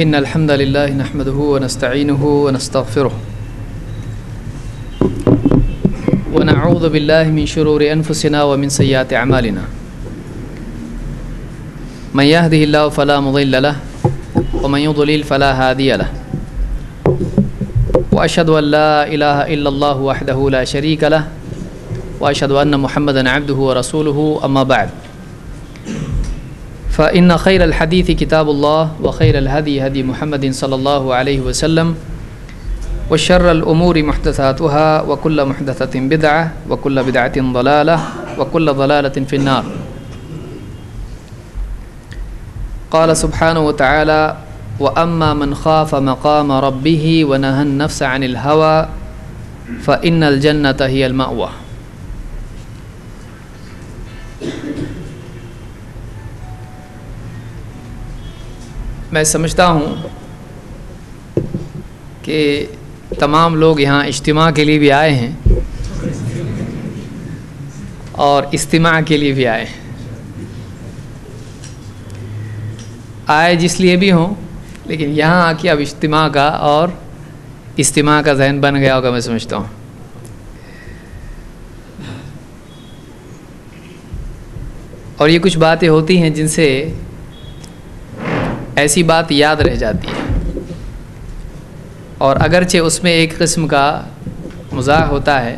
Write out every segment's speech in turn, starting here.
إن الحمد لله نحمده ونستعينه ونستغفره ونعوذ بالله من شرور أنفسنا ومن سيئات أعمالنا من يهده الله فلا مضل له ومن يضلل فلا هادي له وأشهد أن لا إله إلا الله وحده لا شريك له وأشهد أن محمدًا عبده ورسوله أما بعد فإن خير الحديث كتاب الله وخير الهدي هدي محمد صلى الله عليه وسلم وشر الأمور محدثاتها وكل محدثة بدعة وكل بدعة ضلالة وكل ضلالة في النار. قال سبحانه وتعالى وأما من خاف مقام ربه ونهى النفس عن الهوى فإن الجنة هي المأوى. میں سمجھتا ہوں کہ تمام لوگ یہاں اجتماع کے لیے بھی آئے ہیں اور استماع کے لیے بھی آئے ہیں. آئے جس لیے بھی ہوں لیکن یہاں آ کے اب اجتماع کا اور استماع کا ذہن بن گیا ہوگا میں سمجھتا ہوں. اور یہ کچھ باتیں ہوتی ہیں جن سے ایسی بات یاد رہ جاتی ہے اور اگرچہ اس میں ایک قسم کا مزاح ہوتا ہے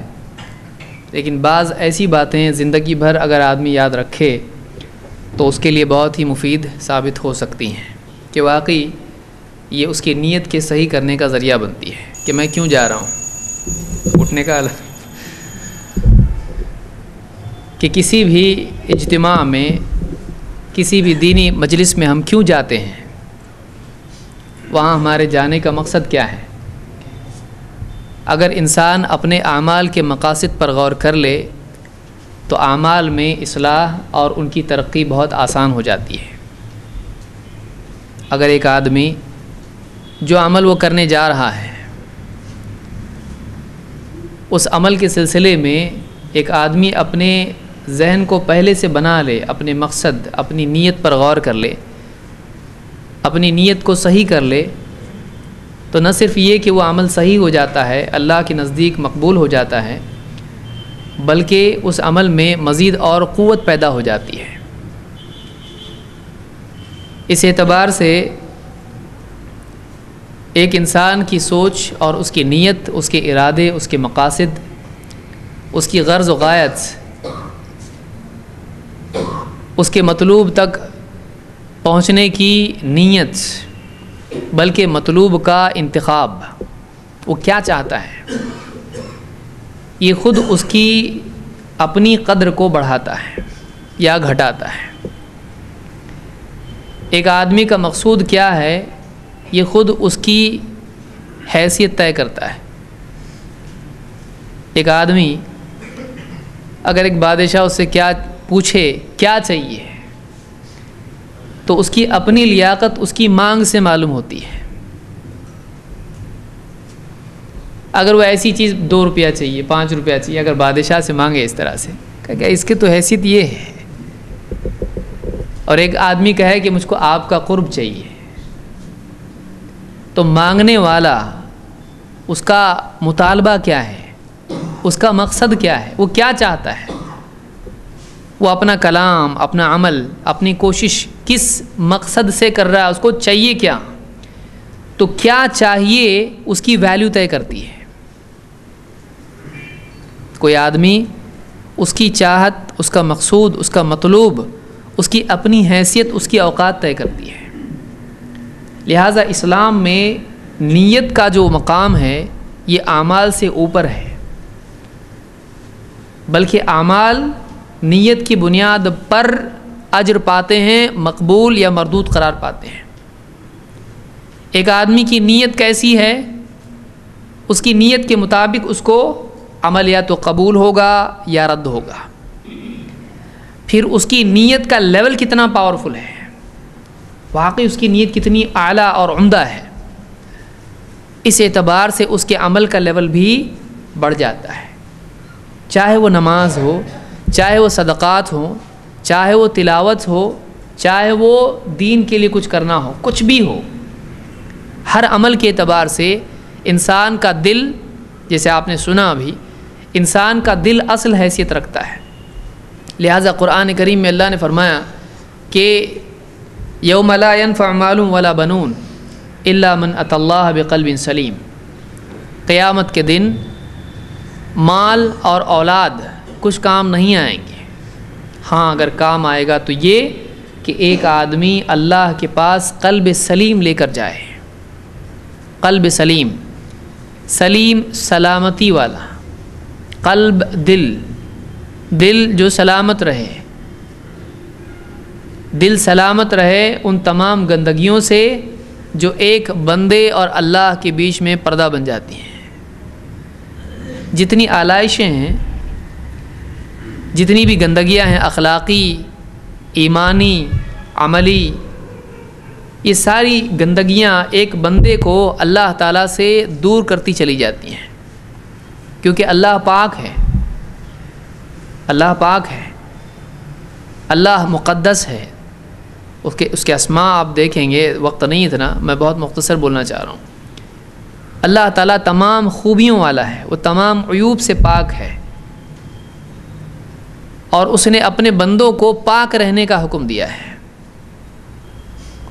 لیکن بعض ایسی باتیں زندگی بھر اگر آدمی یاد رکھے تو اس کے لیے بہت ہی مفید ثابت ہو سکتی ہیں کہ واقعی یہ اس کی نیت کے صحیح کرنے کا ذریعہ بنتی ہے کہ میں کیوں جا رہا ہوں. اٹھنے کا کہ کسی بھی اجتماع میں کسی بھی دینی مجلس میں ہم کیوں جاتے ہیں, وہاں ہمارے جانے کا مقصد کیا ہے. اگر انسان اپنے اعمال کے مقاصد پر غور کر لے تو اعمال میں اصلاح اور ان کی ترقی بہت آسان ہو جاتی ہے. اگر ایک آدمی جو عمل وہ کرنے جا رہا ہے اس عمل کے سلسلے میں ایک آدمی اپنے ذہن کو پہلے سے بنا لے, اپنے مقصد اپنی نیت پر غور کر لے, اپنی نیت کو صحیح کر لے, تو نہ صرف یہ کہ وہ عمل صحیح ہو جاتا ہے, اللہ کے نزدیک مقبول ہو جاتا ہے, بلکہ اس عمل میں مزید اور قوت پیدا ہو جاتی ہے. اس اعتبار سے ایک انسان کی سوچ اور اس کی نیت, اس کے ارادے, اس کے مقاصد, اس کی غرض و غایت, اس کے مطلوب تک پہنچنے کی نیت, بلکہ مطلوب کا انتخاب, وہ کیا چاہتا ہے, یہ خود اس کی اپنی قدر کو بڑھاتا ہے یا گھٹاتا ہے. ایک آدمی کا مقصود کیا ہے یہ خود اس کی حیثیت طے کرتا ہے. ایک آدمی اگر ایک بادشاہ اس سے کیا پوچھے کیا چاہیے تو اس کی اپنی لیاقت اس کی مانگ سے معلوم ہوتی ہے. اگر وہ ایسی چیز 2 روپیہ چاہیے 5 روپیہ چاہیے, اگر بادشاہ سے مانگے اس طرح سے کہ اس کی تو حیثیت یہ ہے, اور ایک آدمی کہے کہ مجھ کو آپ کا قرب چاہیے, تو مانگنے والا اس کا مطالبہ کیا ہے, اس کا مقصد کیا ہے, وہ کیا چاہتا ہے, وہ اپنا کلام, اپنا عمل, اپنی کوشش کس مقصد سے کر رہا ہے, اس کو چاہیے کیا, تو کیا چاہیے اس کی ویلیو طے کرتی ہے. کوئی آدمی اس کی چاہت, اس کا مقصود, اس کا مطلوب, اس کی اپنی حیثیت, اس کی اوقات طے کرتی ہے. لہٰذا اسلام میں نیت کا جو مقام ہے یہ اعمال سے اوپر ہے, بلکہ اعمال نیت کی بنیاد پر اجر پاتے ہیں, مقبول یا مردود قرار پاتے ہیں. ایک آدمی کی نیت کیسی ہے, اس کی نیت کے مطابق اس کو عمل یا تو قبول ہوگا یا رد ہوگا. پھر اس کی نیت کا لیول کتنا پاورفل ہے, واقعی اس کی نیت کتنی اعلیٰ اور عمدہ ہے, اس اعتبار سے اس کے عمل کا لیول بھی بڑھ جاتا ہے. چاہے وہ نماز ہو, چاہے وہ صدقات ہوں, چاہے وہ تلاوت ہو, چاہے وہ دین کے لیے کچھ کرنا ہو, کچھ بھی ہو, ہر عمل کے اعتبار سے انسان کا دل، جیسے آپ نے سنا ابھی، انسان کا دل اصل حیثیت رکھتا ہے۔ لہٰذا قرآن کریم میں اللہ نے فرمایا کہ یوم لا ينفع مال ولا بنون الا من اتى اللہ بقلب سلیم، قیامت کے دن مال اور اولاد کچھ کام نہیں آئیں گے، ہاں اگر کام آئے گا تو یہ کہ ایک آدمی اللہ کے پاس قلب سلیم لے کر جائے۔ قلب سلیم، سلیم سلامتی والا، قلب دل جو سلامت رہے، دل سلامت رہے ان تمام گندگیوں سے جو ایک بندے اور اللہ کے بیچ میں پردہ بن جاتی ہیں۔ جتنی آلائشیں ہیں، جتنی بھی گندگیاں ہیں، اخلاقی، ایمانی، عملی، یہ ساری گندگیاں ایک بندے کو اللہ تعالیٰ سے دور کرتی چلی جاتی ہیں، کیونکہ اللہ پاک ہے، اللہ پاک ہے، اللہ مقدس ہے۔ اس کے اسماء آپ دیکھیں گے، وقت نہیں اتنا، میں بہت مختصر بولنا چاہ رہا ہوں۔ اللہ تعالیٰ تمام خوبیوں والا ہے، وہ تمام عیوب سے پاک ہے، اور اس نے اپنے بندوں کو پاک رہنے کا حکم دیا ہے،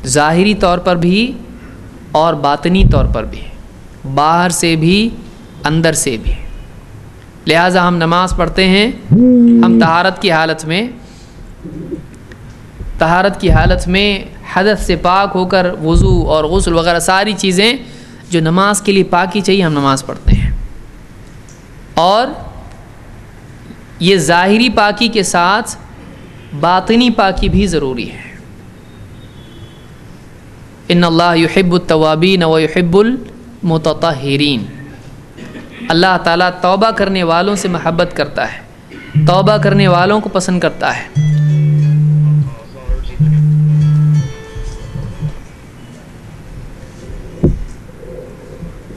ظاہری طور پر بھی اور باطنی طور پر بھی، باہر سے بھی اندر سے بھی۔ لہٰذا ہم نماز پڑھتے ہیں، ہم طہارت کی حالت میں حدث سے پاک ہو کر وضو اور غسل وغیرہ ساری چیزیں جو نماز کے لیے پاکی چاہیے، ہم نماز پڑھتے ہیں۔ اور یہ ظاہری پاکی کے ساتھ باطنی پاکی بھی ضروری ہے۔ ان اللہ یحب التوابین و یحب المتطہرین، اللہ تعالیٰ توبہ کرنے والوں سے محبت کرتا ہے، توبہ کرنے والوں کو پسند کرتا ہے۔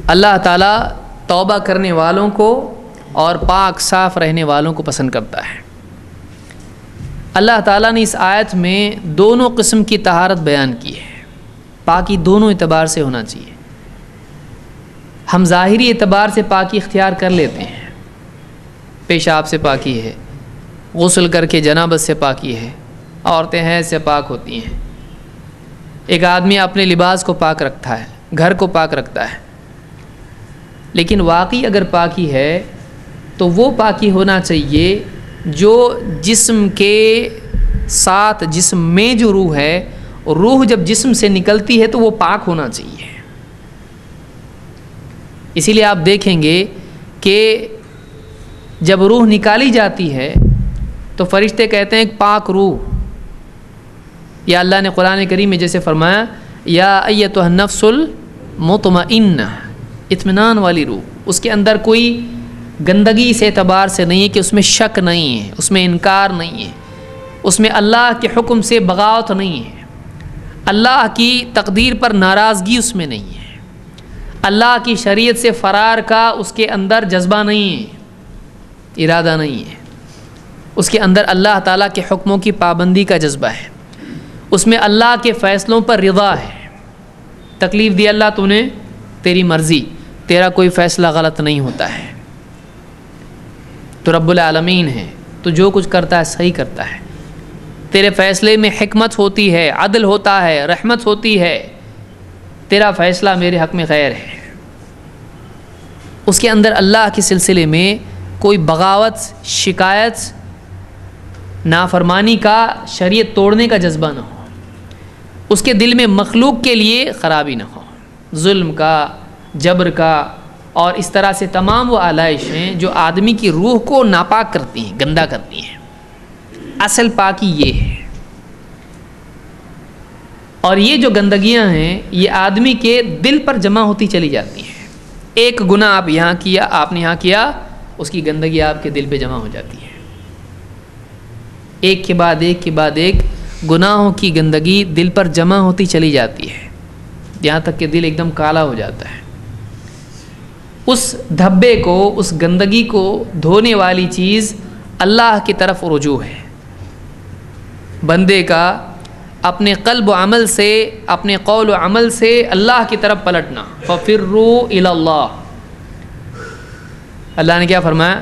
اللہ تعالیٰ توبہ کرنے والوں کو اور پاک صاف رہنے والوں کو پسند کرتا ہے۔ اللہ تعالیٰ نے اس آیت میں دونوں قسم کی طہارت بیان کی ہے، پاکی دونوں اعتبار سے ہونا چاہیے۔ ہم ظاہری اعتبار سے پاکی اختیار کر لیتے ہیں، پیشاب سے پاکی ہے، غسل کر کے جنابت سے پاکی ہے، عورتیں حیض سے پاک ہوتی ہیں، ایک آدمی اپنے لباس کو پاک رکھتا ہے، گھر کو پاک رکھتا ہے۔ لیکن واقعی اگر پاکی ہے تو وہ پاکی ہونا چاہیے جو جسم کے ساتھ، جسم میں جو روح ہے، روح جب جسم سے نکلتی ہے تو وہ پاک ہونا چاہیے۔ اسی لیے آپ دیکھیں گے کہ جب روح نکالی جاتی ہے تو فرشتے کہتے ہیں پاک روح، یا اللہ نے قرآن کریم میں جیسے فرمایا یا ایتھا النفس المطمئنہ، اطمینان والی روح، اس کے اندر کوئی گندگی اس اعتبار سے نہیں ہے کہ اس میں شک نہیں ہے، اس میں انکار نہیں ہے، اس میں اللہ کے حکم سے بغاوت نہیں ہے، اللہ کی تقدیر پر ناراضگی اس میں نہیں ہے، اللہ کی شریعت سے فرار کا اس کے اندر جذبہ نہیں ہے، ارادہ نہیں ہے، اس کے اندر اللہ تعالیٰ کے حکموں کی پابندی کا جذبہ ہے، اس میں اللہ کے فیصلوں پر رضا ہے۔ تکلیف دی اللہ تو نے، تیری مرضی، تیرا کوئی فیصلہ غلط نہیں ہوتا ہے، تو رب العالمین ہے، تو جو کچھ کرتا ہے صحیح کرتا ہے، تیرے فیصلے میں حکمت ہوتی ہے، عدل ہوتا ہے، رحمت ہوتی ہے، تیرا فیصلہ میرے حق میں خیر ہے۔ اس کے اندر اللہ کے سلسلے میں کوئی بغاوت، شکایت، نافرمانی کا، شریعت توڑنے کا جذبہ نہ ہو، اس کے دل میں مخلوق کے لیے خرابی نہ ہو، ظلم کا، جبر کا، اور اس طرح سے تمام وہ آلائشیں جو آدمی کی روح کو ناپاک کرتی ہیں، گندا کرتی ہیں۔ اصل پاکی یہ ہے، اور یہ جو گندگیاں ہیں یہ آدمی کے دل پر جمع ہوتی چلی جاتی ہیں۔ ایک گناہ آپ یہاں کیا، آپ نے یہاں کیا، اس کی گندگی آپ کے دل پہ جمع ہو جاتی ہے، ایک کے بعد ایک کے بعد ایک گناہوں کی گندگی دل پر جمع ہوتی چلی جاتی ہے، یہاں تک کہ دل ایک دم کالا ہو جاتا ہے۔ اس دھبے کو، اس گندگی کو دھونے والی چیز اللہ کی طرف رجوع ہے، بندے کا اپنے قلب و عمل سے، اپنے قول و عمل سے اللہ کی طرف پلٹنا. فَفِرُّوا إِلَى اللَّهِ، اللہ نے کیا فرمایا؟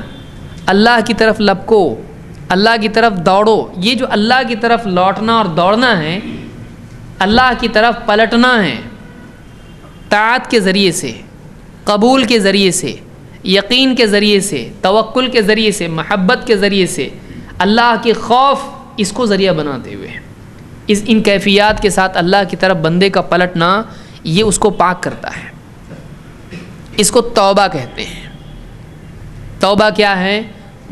اللہ کی طرف لپکو، اللہ کی طرف دوڑو. یہ جو اللہ کی طرف لوٹنا اور دوڑنا ہے، اللہ کی طرف پلٹنا ہے، طاعت کے ذریعے سے، قبول کے ذریعے سے، یقین کے ذریعے سے، توکل کے ذریعے سے، محبت کے ذریعے سے، اللہ کے خوف اس کو ذریعہ بناتے ہوئے، ان کیفیات کے ساتھ اللہ کی طرف بندے کا پلٹنا، یہ اس کو پاک کرتا ہے. اس کو توبہ کہتے ہیں. توبہ کیا ہے؟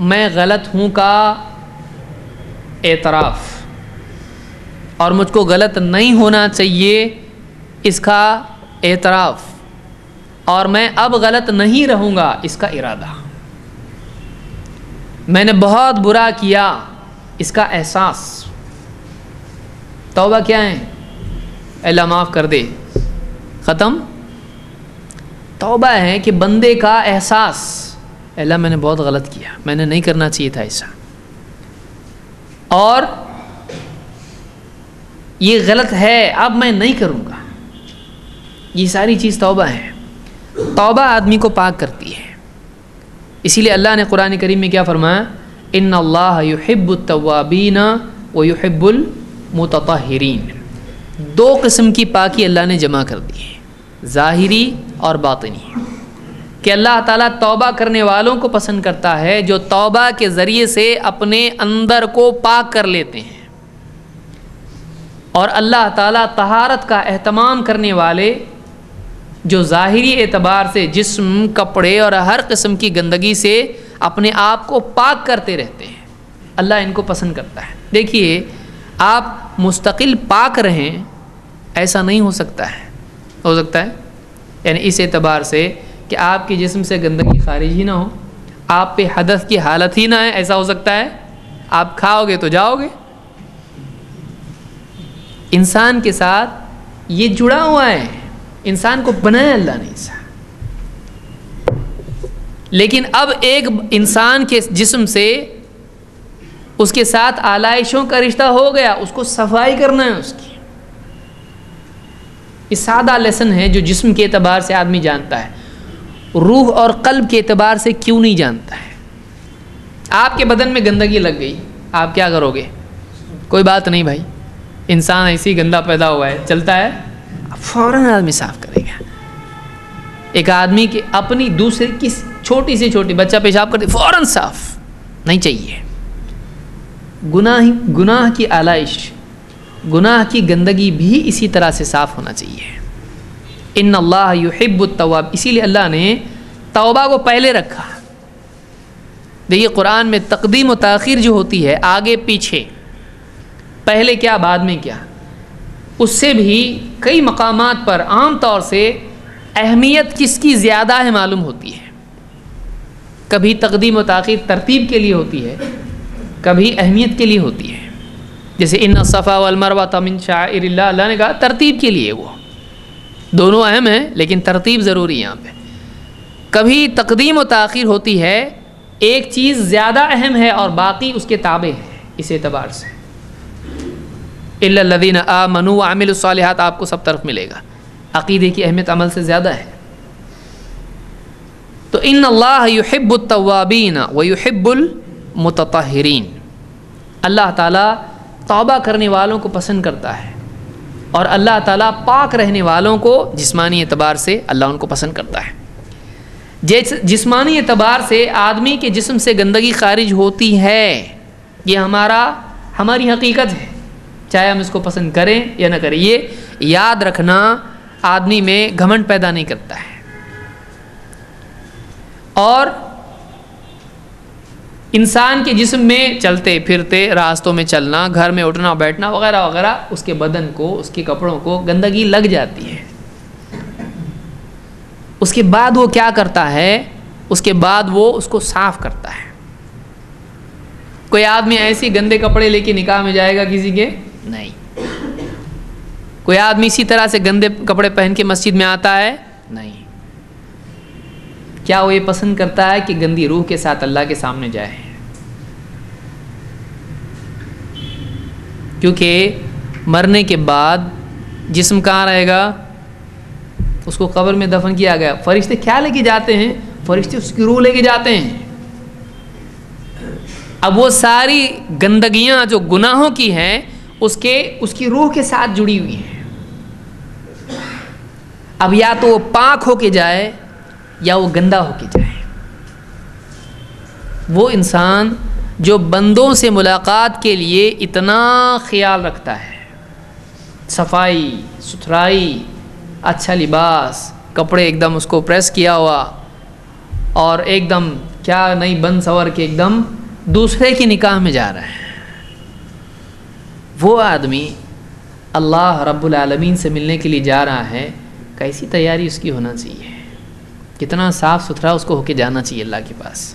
میں غلط ہوں کا اعتراف، اور مجھ کو غلط نہیں ہونا چاہیے اس کا اعتراف، اور میں اب غلط نہیں رہوں گا اس کا ارادہ. میں نے بہت برا کیا اس کا احساس. توبہ کیا ہے؟ اللہ معاف کر دے، ختم. توبہ ہے کہ بندے کا احساس، اللہ میں نے بہت غلط کیا، میں نے نہیں کرنا چاہیے تھا ایسا، اور یہ غلط ہے، اب میں نہیں کروں گا. یہ ساری چیز توبہ ہے. توبہ آدمی کو پاک کرتی ہے. اسی لیے اللہ نے قرآن کریم میں کیا فرمایا؟ ان اللہ یحب التوابین ویحب المتطہرین. دو قسم کی پاکی اللہ نے جمع کر دی ہے، ظاہری اور باطنی، کہ اللہ تعالیٰ توبہ کرنے والوں کو پسند کرتا ہے جو توبہ کے ذریعے سے اپنے اندر کو پاک کر لیتے ہیں، اور اللہ تعالیٰ طہارت کا اہتمام کرنے والے جو ظاہری اعتبار سے جسم، کپڑے اور ہر قسم کی گندگی سے اپنے آپ کو پاک کرتے رہتے ہیں، اللہ ان کو پسند کرتا ہے. دیکھیے، آپ مستقل پاک رہیں ایسا نہیں ہو سکتا ہے. ہو سکتا ہے یعنی اس اعتبار سے کہ آپ کے جسم سے گندگی خارج ہی نہ ہو، آپ پہ حدث کی حالت ہی نہ ہے، ایسا ہو سکتا ہے؟ آپ کھاؤ گے تو جاؤ گے. انسان کے ساتھ یہ جڑا ہوا ہے، انسان کو بنایا اللہ نے ایسا. لیکن اب ایک انسان کے جسم سے اس کے ساتھ آلائشوں کا رشتہ ہو گیا، اس کو صفائی کرنا ہے اس کی. یہ سادہ لیسن ہے جو جسم کے اعتبار سے آدمی جانتا ہے، روح اور قلب کے اعتبار سے کیوں نہیں جانتا ہے. آپ کے بدن میں گندگی لگ گئی، آپ کیا کرو گے؟ کوئی بات نہیں بھائی، انسان ایسی گندا پیدا ہوا ہے، چلتا ہے، فوراً آدمی صاف کرے گا. ایک آدمی کے اپنی دوسرے کی چھوٹی سے چھوٹی بچہ پیشاب کرتے فوراً صاف نہیں چاہیے. گناہ کی آلائش، گناہ کی گندگی بھی اسی طرح سے صاف ہونا چاہیے. ان اللہ یحب التواب، اسی لیے اللہ نے توبہ کو پہلے رکھا. دیکھیے قرآن میں تقدیم و تاخیر جو ہوتی ہے، آگے پیچھے، پہلے کیا بعد میں کیا، اس سے بھی کئی مقامات پر عام طور سے اہمیت کس کی زیادہ ہے معلوم ہوتی ہے. کبھی تقدیم و تاخیر ترتیب کے لیے ہوتی ہے، کبھی اہمیت کے لیے ہوتی ہے. جیسے ان الصفا والمروہ من شعائر اللہ، اللہ نے کہا ترتیب کے لیے، وہ دونوں اہم ہیں لیکن ترتیب ضروری ہے یہاں پہ. کبھی تقدیم و تاخیر ہوتی ہے، ایک چیز زیادہ اہم ہے اور باقی اس کے تابع ہے. اس اعتبار سے الا الذین آمنوا وعملوا الصالحات آپ کو سب طرف ملے گا. عقیدے کی اہمیت عمل سے زیادہ ہے. تو ان اللہ یحب التوابین ویحب المتطہرین، اللہ تعالیٰ توبہ کرنے والوں کو پسند کرتا ہے، اور اللہ تعالیٰ پاک رہنے والوں کو جسمانی اعتبار سے اللہ ان کو پسند کرتا ہے. جسمانی اعتبار سے آدمی کے جسم سے گندگی خارج ہوتی ہے، یہ ہماری حقیقت ہے، چاہے ہم اس کو پسند کریں یا نہ کریں. یہ یاد رکھنا آدمی میں گھمنڈ پیدا نہیں کرتا ہے. اور انسان کے جسم میں چلتے پھرتے، راستوں میں چلنا، گھر میں اٹھنا بیٹھنا وغیرہ وغیرہ، اس کے بدن کو، اس کے کپڑوں کو گندگی لگ جاتی ہے. اس کے بعد وہ کیا کرتا ہے؟ اس کے بعد وہ اس کو صاف کرتا ہے. کوئی آدمی ایسے گندے کپڑے لے کے نکاح میں جائے گا کسی کے؟ نہیں. کوئی آدمی اسی طرح سے گندے کپڑے پہن کے مسجد میں آتا ہے؟ نہیں. کیا وہ یہ پسند کرتا ہے کہ گندی روح کے ساتھ اللہ کے سامنے جائے؟ کیونکہ مرنے کے بعد جسم کہاں رہے گا؟ اس کو قبر میں دفن کیا گیا، فرشتے کیا لے کے جاتے ہیں؟ فرشتے اس کی روح لے کے جاتے ہیں۔ اب وہ ساری گندگیاں جو گناہوں کی ہیں اس کی روح کے ساتھ جڑی ہوئی ہیں۔ اب یا تو وہ پاک ہو کے جائے یا وہ گندا ہو کے جائے۔ وہ انسان جو بندوں سے ملاقات کے لیے اتنا خیال رکھتا ہے، صفائی ستھرائی، اچھا لباس، کپڑے ایک دم اس کو پریس کیا ہوا اور ایک دم کیا نئی بن سور کے ایک دم دوسرے کی نکاح میں جا رہا ہے، وہ آدمی اللہ رب العالمین سے ملنے کے لیے جا رہا ہے، کیسی تیاری اس کی ہونا چاہیے، کتنا صاف ستھرا اس کو ہو کے جانا چاہیے اللہ کے پاس۔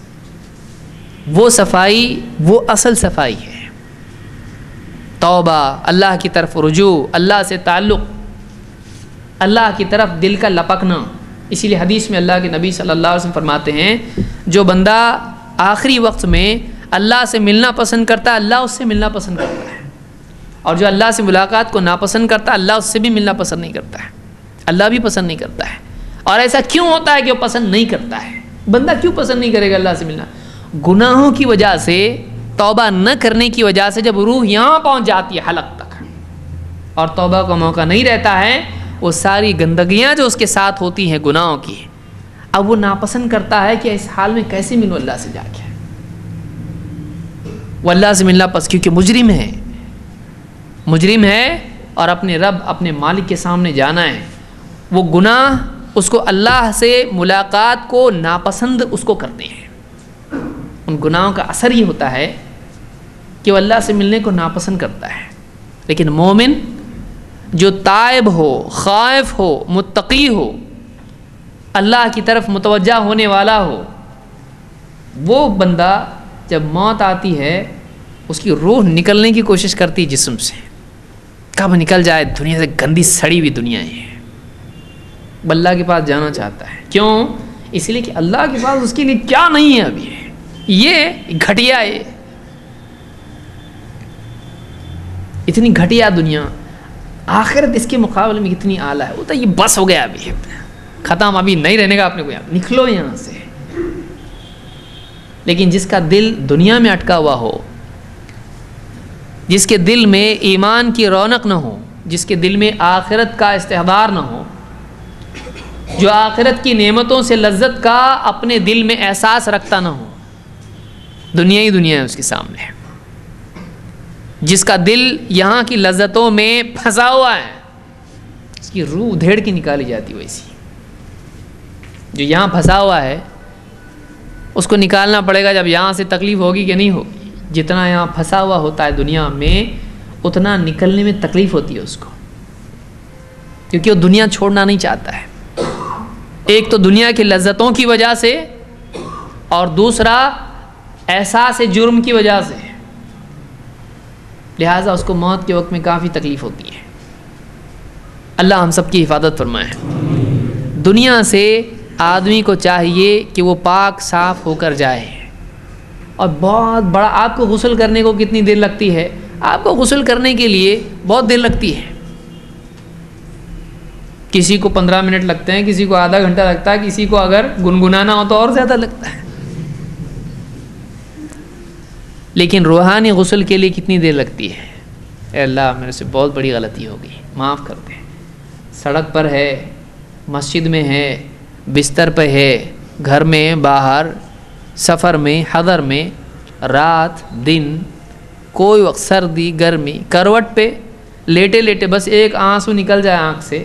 وہ صفائی وہ اصل صفائی ہے، توبہ، اللہ کی طرف رجوع، اللہ سے تعلق، اللہ کی طرف دل کا لپکنا۔ اسی لیے حدیث میں اللہ کے نبی صلی اللہ علیہ وسلم فرماتے ہیں جو بندہ آخری وقت میں اللہ سے ملنا پسند کرتا ہے اللہ اس سے ملنا پسند کرتا ہے، اور جو اللہ سے ملاقات کو ناپسند کرتا ہے اللہ اس سے بھی ملنا پسند نہیں کرتا ہے، اللہ بھی پسند نہیں کرتا ہے۔ اور ایسا کیوں ہوتا ہے کہ وہ پسند نہیں کرتا ہے؟ بندہ کیوں پسند نہیں کرے گا اللہ سے ملنا؟ گناہوں کی وجہ سے، توبہ نہ کرنے کی وجہ سے جب روح یہاں پہنچ جاتی ہے حلق تک اور توبہ کا موقع نہیں رہتا ہے، وہ ساری گندگیاں جو اس کے ساتھ ہوتی ہیں گناہوں کی، اب وہ ناپسند کرتا ہے کہ اس حال میں کیسے ملوں اللہ سے جا کے۔ وہ اللہ سے ملنا کیونکہ مجرم ہے اور اپنے رب اپنے مالک کے سامنے جانا ہے، وہ گناہ اس کو اللہ سے ملاقات کو ناپسند اس کو کرتے ہیں۔ ان گناہوں کا اثر یہ ہوتا ہے کہ وہ اللہ سے ملنے کو ناپسند کرتا ہے۔ لیکن مومن جو تائب ہو، خائف ہو، متقی ہو، اللہ کی طرف متوجہ ہونے والا ہو، وہ بندہ جب موت آتی ہے اس کی روح نکلنے کی کوشش کرتی جسم سے، کب نکل جائے دنیا سے، گندی سڑی ہوئی دنیا ہے، اللہ کے پاس جانا چاہتا ہے۔ کیوں؟ اس لیے کہ اللہ کے پاس اس کے لیے کیا نہیں ہے ابھی، یہ گھٹیا ہے، اتنی گھٹیا دنیا، آخرت اس کے مقابلے میں کتنی اعلیٰ ہے۔ وہ تو یہ بس ہو گیا ابھی ختم، ابھی نہیں رہنے کا اپنے کو، یہاں نکلو یہاں سے۔ لیکن جس کا دل دنیا میں اٹکا ہوا ہو، جس کے دل میں ایمان کی رونق نہ ہو، جس کے دل میں آخرت کا استحضار نہ ہو، جو آخرت کی نعمتوں سے لذت کا اپنے دل میں احساس رکھتا نہ ہو، دنیا ہی دنیا ہے اس کے سامنے، جس کا دل یہاں کی لذتوں میں پھنسا ہوا ہے، اس کی روح ادھیڑ کے نکالی جاتی ہے۔ ویسی جو یہاں پھنسا ہوا ہے اس کو نکالنا پڑے گا جب یہاں سے تکلیف ہوگی کہ نہیں ہوگی۔ جتنا یہاں پھنسا ہوا ہوتا ہے دنیا میں اتنا نکلنے میں تکلیف ہوتی ہے اس کو، کیونکہ وہ دنیا چھوڑنا نہیں چاہتا ہے، ایک تو دنیا کی لذتوں کی وجہ سے اور دوسرا احساس جرم کی وجہ سے، لہٰذا اس کو موت کے وقت میں کافی تکلیف ہوتی ہے۔ اللہ ہم سب کی حفاظت فرمائے۔ دنیا سے آدمی کو چاہیے کہ وہ پاک صاف ہو کر جائے، اور بہت بڑا، آپ کو غسل کرنے کو کتنی دیر لگتی ہے؟ آپ کو غسل کرنے کے لیے بہت دیر لگتی ہے، کسی کو 15 منٹ لگتے ہیں، کسی کو آدھا گھنٹہ لگتا ہے، کسی کو اگر گنگنانا ہو تو اور زیادہ لگتا ہے۔ لیکن روحانی غسل کے لیے کتنی دیر لگتی ہے؟ اے اللہ میرے سے بہت بڑی غلطی ہو گئی، معاف کر دیں۔ سڑک پر ہے، مسجد میں ہے، بستر پہ ہے، گھر میں، باہر، سفر میں، حضر میں، رات دن، کوئی وقت، سردی گرمی، کروٹ پہ لیٹے لیٹے بس ایک آنسو نکل جائے آنکھ سے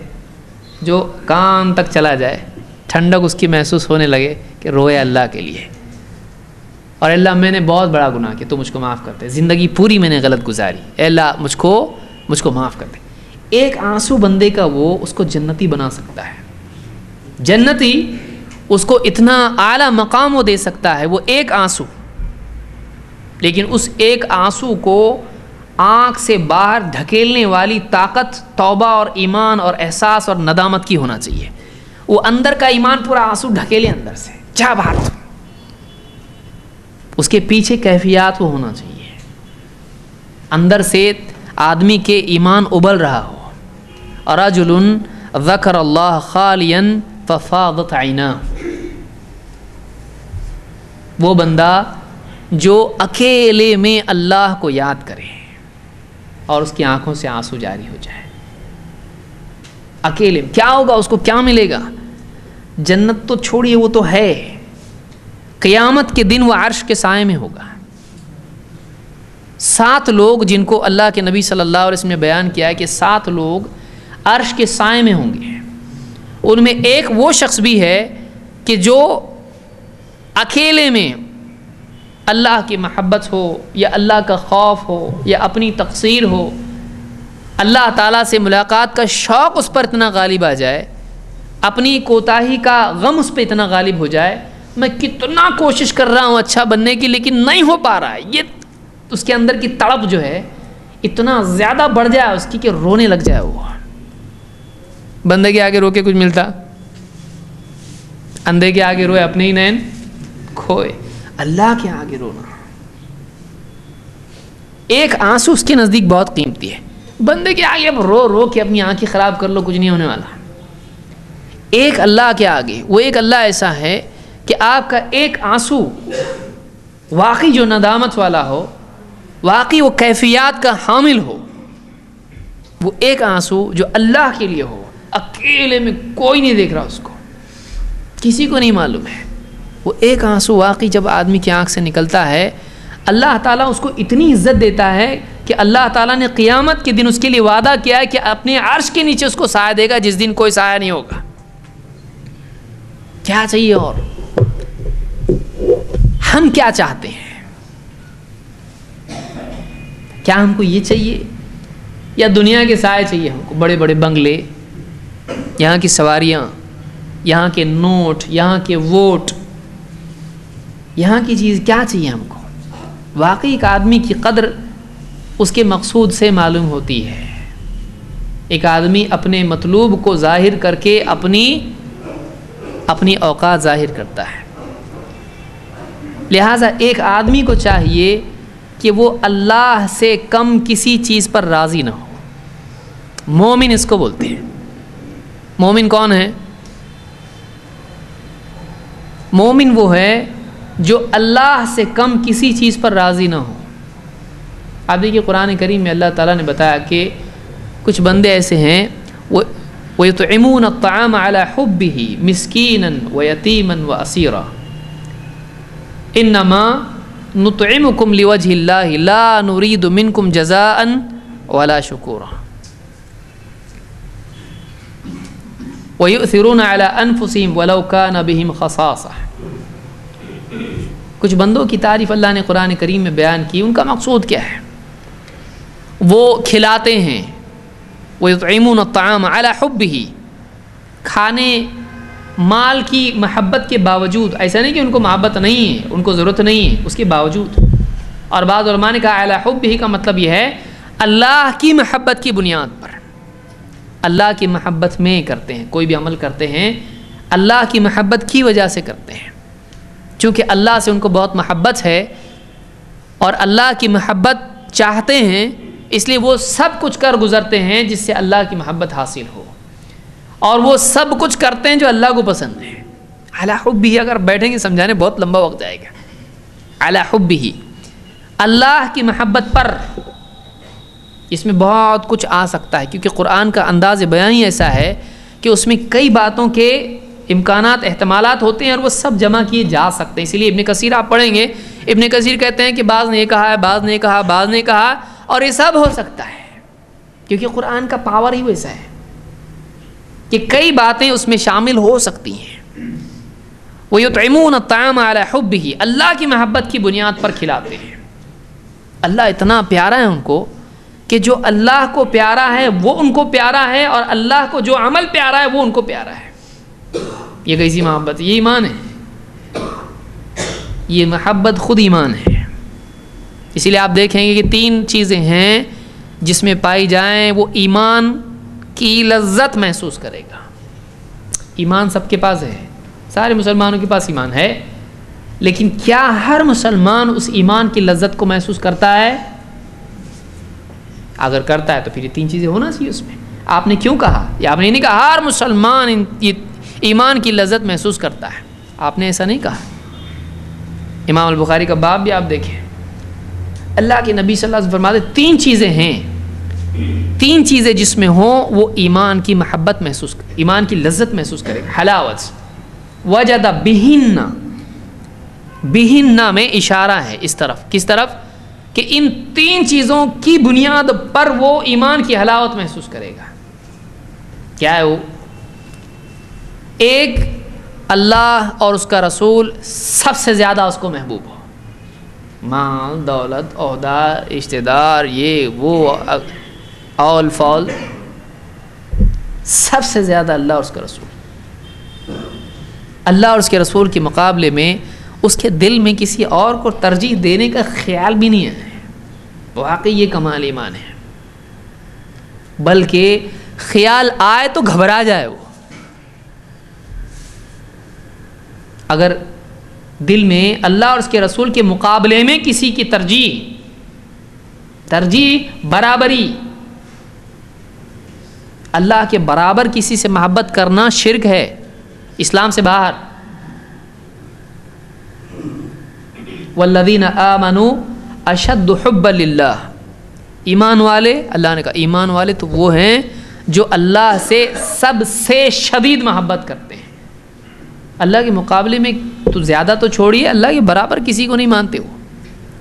جو کان تک چلا جائے، ٹھنڈک اس کی محسوس ہونے لگے کہ روئے اللہ کے لیے، اور اللہ میں نے بہت بڑا گناہ کیا، تو مجھ کو معاف کر دے، زندگی پوری میں نے غلط گزاری، اے اللہ مجھ کو معاف کر دے۔ ایک آنسو بندے کا وہ اس کو جنتی بنا سکتا ہے، جنتی اس کو اتنا اعلیٰ مقام وہ دے سکتا ہے، وہ ایک آنسو۔ لیکن اس ایک آنسو کو آنکھ سے باہر دھکیلنے والی طاقت توبہ اور ایمان اور احساس اور ندامت کی ہونا چاہیے۔ وہ اندر کا ایمان پورا آنسو ڈھکیلے اندر سے، جا باہر، اس کے پیچھے کیفیات وہ ہونا چاہیے، اندر سے آدمی کے ایمان ابل رہا ہو. رجل ذکر اللہ خالیا ففاضت عیناہ، وہ بندہ جو اکیلے میں اللہ کو یاد کرے اور اس کی آنکھوں سے آنسو جاری ہو جائے. اکیلے کیا ہوگا، اس کو کیا ملے گا؟ جنت تو چھوڑیے، وہ تو ہے. قیامت کے دن وہ عرش کے سائے میں ہوگا. 7 لوگ جن کو اللہ کے نبی صلی اللہ علیہ وسلم نے بیان کیا ہے کہ 7 لوگ عرش کے سائے میں ہوں گے. ان میں ایک وہ شخص بھی ہے کہ جو اکیلے میں اللہ کی محبت ہو یا اللہ کا خوف ہو یا اپنی تقصیر ہو، اللہ تعالیٰ سے ملاقات کا شوق اس پر اتنا غالب آ جائے، اپنی کوتاہی کا غم اس پہ اتنا غالب ہو جائے، میں کتنا کوشش کر رہا ہوں اچھا بننے کی لیکن نہیں ہو پا رہا ہے، یہ اس کے اندر کی تڑپ جو ہے اتنا زیادہ بڑھ جائے اس کی کہ رونے لگ جائے. وہ بندے کے آگے رو کے کچھ ملتا، اندھے کے آگے روئے اپنے ہی نین کھوئے. اللہ کے آگے رونا، ایک آنسو اس کے نزدیک بہت قیمتی ہے. بندے کے آگے اب رو رو کے اپنی آنکھیں خراب کر لو، کچھ نہیں ہونے والا. ایک اللہ کے آگے، وہ ایک اللہ ایسا ہے کہ آپ کا ایک آنسو واقعی جو ندامت والا ہو، واقعی وہ کیفیات کا حامل ہو، وہ ایک آنسو جو اللہ کے لیے ہو، اکیلے میں کوئی نہیں دیکھ رہا اس کو، کسی کو نہیں معلوم ہے، وہ ایک آنسو واقعی جب آدمی کی آنکھ سے نکلتا ہے، اللہ تعالیٰ اس کو اتنی عزت دیتا ہے کہ اللہ تعالیٰ نے قیامت کے دن اس کے لیے وعدہ کیا ہے کہ اپنے عرش کے نیچے اس کو سایہ دے گا جس دن کوئی سایہ نہیں ہوگا. کیا چاہیے؟ اور ہم کیا چاہتے ہیں؟ کیا ہم کو یہ چاہیے یا دنیا کے سائے چاہیے؟ ہم کو بڑے بڑے بنگلے، یہاں کی سواریاں، یہاں کے نوٹ، یہاں کے ووٹ، یہاں کی چیز کیا چاہیے ہم کو؟ واقعی ایک آدمی کی قدر اس کے مقصود سے معلوم ہوتی ہے. ایک آدمی اپنے مطلوب کو ظاہر کر کے اپنی اوقات ظاہر کرتا ہے. لہٰذا ایک آدمی کو چاہیے کہ وہ اللہ سے کم کسی چیز پر راضی نہ ہو. مومن اس کو بولتے ہیں. مومن کون ہے؟ مومن وہ ہے جو اللہ سے کم کسی چیز پر راضی نہ ہو. آپ دیکھیے قرآن کریم میں اللہ تعالیٰ نے بتایا کہ کچھ بندے ایسے ہیں وَيُطْعِمُونَ الطَّعَامَ عَلَى حُبِّهِ مِسْكِينًا وَيَتِيمًا وَأَسِيرًا إِنَّمَا نُطْعِمُكُمْ لِوَجْهِ اللَّهِ لَا نُرِيدُ مِنْكُمْ جَزَاءً وَلَا شُكُورًا وَيُؤْثِرُونَ عَلَى أَنفُسِهِمْ وَلَوْ كَانَ بِهِمْ خَصَاصَةٌ. کچھ بندوں کی تعریف اللہ نے قرآن کریم میں بیان کی. ان کا مقصود کیا ہے؟ وہ کھلاتے ہیں. وَيُطْعِمُونَ الطَّعَامَ عَلَى حُبِّهِ، کھانے مال کی محبت کے باوجود. ایسا نہیں کہ ان کو محبت نہیں ہے، ان کو ضرورت نہیں ہے، اس کے باوجود. اور بعض علماء نے کہا عَلَى حُبِّهِ کا مطلب یہ ہے اللہ کی محبت کی بنیاد پر، اللہ کی محبت میں کرتے ہیں. کوئی بھی عمل کرتے ہیں اللہ کی محبت کی وجہ سے کرتے ہیں، چونکہ اللہ سے ان کو بہت محبت ہے اور اللہ کی محبت چاہتے ہیں، اس لیے وہ سب کچھ کر گزرتے ہیں جس سے اللہ کی محبت حاصل ہو، اور وہ سب کچھ کرتے ہیں جو اللہ کو پسند ہے. علی حبہ، اگر بیٹھیں گے سمجھانے بہت لمبا وقت جائے گا. علی حبہ، اللہ کی محبت پر. اس میں بہت کچھ آ سکتا ہے کیونکہ قرآن کا انداز بیان ہی ایسا ہے کہ اس میں کئی باتوں کے امکانات، احتمالات ہوتے ہیں اور وہ سب جمع کیے جا سکتے ہیں. اسی لیے ابن کثیر آپ پڑھیں گے، ابن کثیر کہتے ہیں کہ بعض نے یہ کہا ہے، بعض نے کہا، بعض نے کہا، اور یہ سب ہو سکتا ہے کیونکہ قرآن کا پاور ہی ویسا ہے کہ کئی باتیں اس میں شامل ہو سکتی ہیں. وَيُطْعِمُونَ الطَّعَامَ عَلَى حُبِّهِ، اللہ کی محبت کی بنیاد پر کھلاتے ہیں. اللہ اتنا پیارا ہے ان کو کہ جو اللہ کو پیارا ہے وہ ان کو پیارا ہے، اور اللہ کو جو عمل پیارا ہے وہ ان کو پیارا ہے. یہ کیسی محبت؟ یہ ایمان ہے. یہ محبت خود ایمان ہے. اسی لیے آپ دیکھیں گے کہ 3 چیزیں ہیں جس میں پائی جائیں وہ ایمان کی لذت محسوس کرے گا. ایمان سب کے پاس ہے، سارے مسلمانوں کے پاس ایمان ہے، لیکن کیا ہر مسلمان اس ایمان کی لذت کو محسوس کرتا ہے؟ اگر کرتا ہے تو پھر یہ 3 چیزیں ہونا چاہیے اس میں. آپ نے کیوں کہا؟ یا آپ نے نہیں کہا ہر مسلمان ایمان کی لذت محسوس کرتا ہے، آپ نے ایسا نہیں کہا. امام البخاری کا باب بھی آپ دیکھیں، اللہ کے نبی صلی اللہ علیہ وسلم فرماتے 3 چیزیں ہیں، 3 چیزیں جس میں ہوں وہ ایمان کی محبت محسوس، ایمان کی لذت محسوس کرے گا. حلاوت وجد بہن میں اشارہ ہے اس طرف، کس طرف؟ کہ ان 3 چیزوں کی بنیاد پر وہ ایمان کی حلاوت محسوس کرے گا. کیا ہے وہ؟ ایک، اللہ اور اس کا رسول سب سے زیادہ اس کو محبوب ہو، مال دولت عہدہ رشتہ دار یہ وہ اول فول، سب سے زیادہ اللہ اور اس کا رسول. اللہ اور اس کے رسول کے مقابلے میں اس کے دل میں کسی اور کو ترجیح دینے کا خیال بھی نہیں ہے. واقعی یہ کمال ایمان ہے، بلکہ خیال آئے تو گھبرا جائے. وہ اگر دل میں اللہ اور اس کے رسول کے مقابلے میں کسی کی ترجیح برابری، اللہ کے برابر کسی سے محبت کرنا شرک ہے، اسلام سے باہر. والذین آمنوا اشد حبا للہ، ایمان والے، اللہ نے کہا ایمان والے تو وہ ہیں جو اللہ سے سب سے شدید محبت کرتے ہیں. اللہ کے مقابلے میں تو زیادہ تو چھوڑیے، اللہ کے برابر کسی کو نہیں مانتے. ہو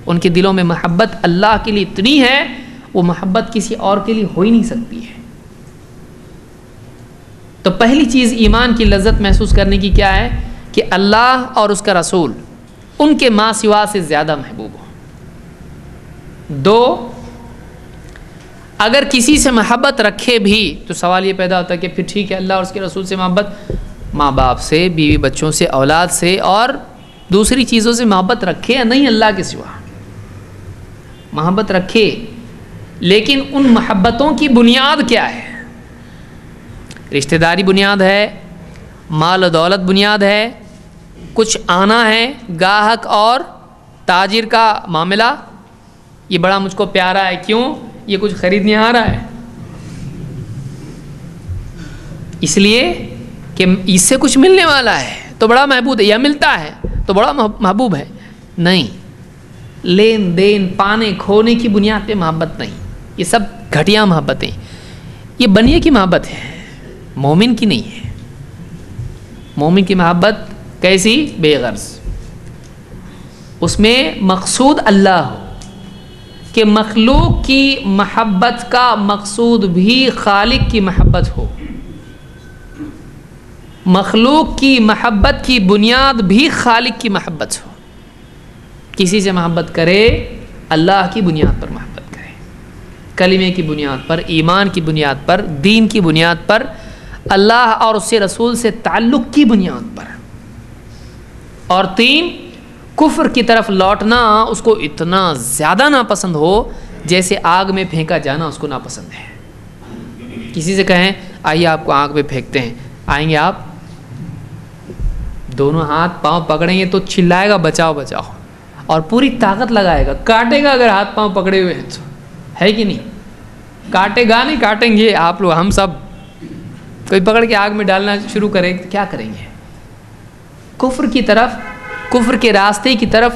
ان کے دلوں میں محبت اللہ کے لیے اتنی ہے، وہ محبت کسی اور کے لیے ہو ہی نہیں سکتی ہے. تو پہلی چیز ایمان کی لذت محسوس کرنے کی کیا ہے؟ کہ اللہ اور اس کا رسول ان کے ماں سوا سے زیادہ محبوب ہو. 2، اگر کسی سے محبت رکھے بھی تو سوال یہ پیدا ہوتا ہے کہ پھر ٹھیک ہے اللہ اور اس کے رسول سے محبت، ماں باپ سے، بیوی بچوں سے، اولاد سے اور دوسری چیزوں سے محبت رکھے یا نہیں، اللہ کے سوا محبت رکھے، لیکن ان محبتوں کی بنیاد کیا ہے؟ رشتہ داری بنیاد ہے، مال و دولت بنیاد ہے، کچھ آنا ہے، گاہک اور تاجر کا معاملہ، یہ بڑا مجھ کو پیارا ہے، کیوں؟ یہ کچھ خریدنے آ رہا ہے، اس لیے کہ اس سے کچھ ملنے والا ہے تو بڑا محبوب ہے، یا ملتا ہے تو بڑا محبوب ہے. نہیں، لین دین پانے کھونے کی بنیاد پہ محبت نہیں، یہ سب گھٹیا محبتیں، یہ بنیے کی محبت ہے، مومن کی نہیں ہے. مومن کی محبت کیسی؟ بے غرض، اس میں مقصود اللہ ہو، کہ مخلوق کی محبت کا مقصود بھی خالق کی محبت ہو، مخلوق کی محبت کی بنیاد بھی خالق کی محبت ہو. کسی سے محبت کرے اللہ کی بنیاد پر محبت کرے، کلمے کی بنیاد پر، ایمان کی بنیاد پر، دین کی بنیاد پر، اللہ اور اس سے رسول سے تعلق کی بنیاد پر. اور 3، کفر کی طرف لوٹنا اس کو اتنا زیادہ ناپسند ہو جیسے آگ میں پھینکا جانا اس کو ناپسند ہے. کسی سے کہیں آئیے آپ کو آگ میں پھینکتے ہیں، آئیں گے آپ؟ دونوں ہاتھ پاؤں پکڑیں گے تو چلائے گا بچاؤ بچاؤ، اور پوری طاقت لگائے گا، کاٹے گا اگر ہاتھ پاؤں پکڑے ہوئے ہیں تو، ہے کہ نہیں؟ کاٹے گا نہیں، کاٹیں گے آپ لوگ، ہم سب. کوئی پکڑ کے آگ میں ڈالنا شروع کرے کیا کریں گے؟ کفر کی طرف، کفر کے راستے کی طرف،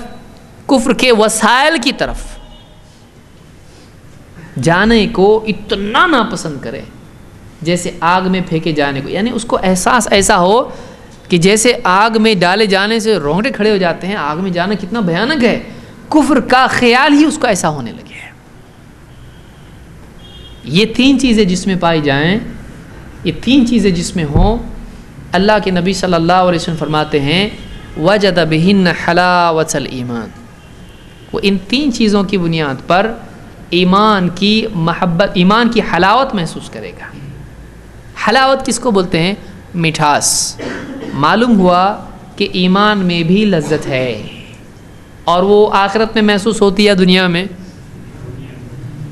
کفر کے وسائل کی طرف جانے کو اتنا ناپسند کرے جیسے آگ میں پھینکے جانے کو. یعنی اس کو احساس ایسا ہو کہ جیسے آگ میں ڈالے جانے سے رونگٹے کھڑے ہو جاتے ہیں، آگ میں جانا کتنا بھیانک ہے، کفر کا خیال ہی اس کو ایسا ہونے لگے. یہ 3 چیزیں جس میں پائی جائیں، یہ 3 چیزیں جس میں ہوں، اللہ کے نبی صلی اللہ علیہ وسلم فرماتے ہیں وجد بہن حلاوت الایمان، وہ ان 3 چیزوں کی بنیاد پر ایمان کی محبت، ایمان کی حلاوت محسوس کرے گا. حلاوت کس کو بولتے ہیں؟ مٹھاس. معلوم ہوا کہ ایمان میں بھی لذت ہے، اور وہ آخرت میں محسوس ہوتی ہے دنیا میں،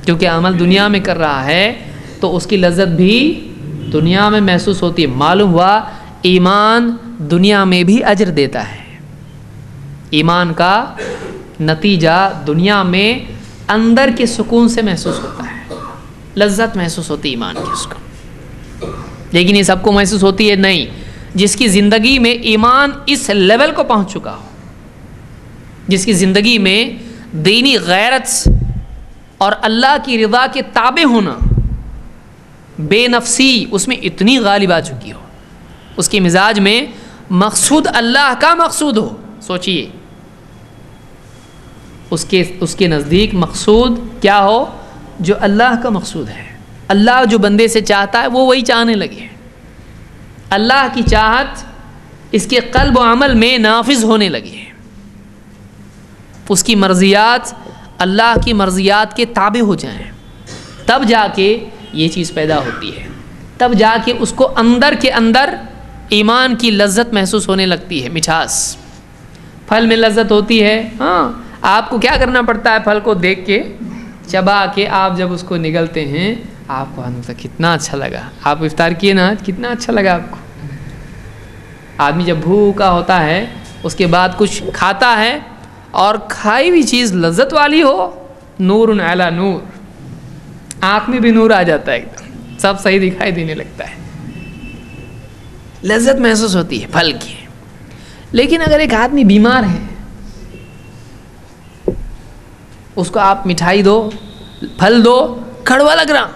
کیونکہ عمل دنیا میں کر رہا ہے تو اس کی لذت بھی دنیا میں محسوس ہوتی ہے. معلوم ہوا ایمان دنیا میں بھی اجر دیتا ہے. ایمان کا نتیجہ دنیا میں اندر کے سکون سے محسوس ہوتا ہے. لذت محسوس ہوتی ایمان کی اس کو. لیکن یہ سب کو محسوس ہوتی ہے نہیں. جس کی زندگی میں ایمان اس لیول کو پہنچ چکا ہو, جس کی زندگی میں دینی غیرت اور اللہ کی رضا کے تابع ہونا, بے نفسی اس میں اتنی غالب آ چکی ہو, اس کے مزاج میں مقصود اللہ کا مقصود ہو. سوچئے اس کے نزدیک مقصود کیا ہو؟ جو اللہ کا مقصود ہے. اللہ جو بندے سے چاہتا ہے وہ وہی چاہنے لگے. اللہ کی چاہت اس کے قلب و عمل میں نافذ ہونے لگے. اس کی مرضیات اللہ کی مرضیات کے تابع ہو جائیں, تب جا کے یہ چیز پیدا ہوتی ہے. تب جا کے اس کو اندر کے اندر ایمان کی لذت محسوس ہونے لگتی ہے, مٹھاس. پھل میں لذت ہوتی ہے. ہاں, آپ کو کیا کرنا پڑتا ہے؟ پھل کو دیکھ کے چبا کے آپ جب اس کو نگلتے ہیں آپ کو اندر کتنا اچھا لگا. آپ افطار کیے نا, کتنا اچھا لگا آپ کو. آدمی جب بھوکا ہوتا ہے اس کے بعد کچھ کھاتا ہے اور کھائی ہوئی چیز لذت والی ہو, نور علی نور, آنکھ میں بھی نور آ جاتا ہے, ایک دم سب صحیح دکھائی دینے لگتا ہے. لذت محسوس ہوتی ہے پھل کی. لیکن اگر ایک آدمی بیمار ہے, اس کو آپ مٹھائی دو, پھل دو, کڑوا لگ رہا.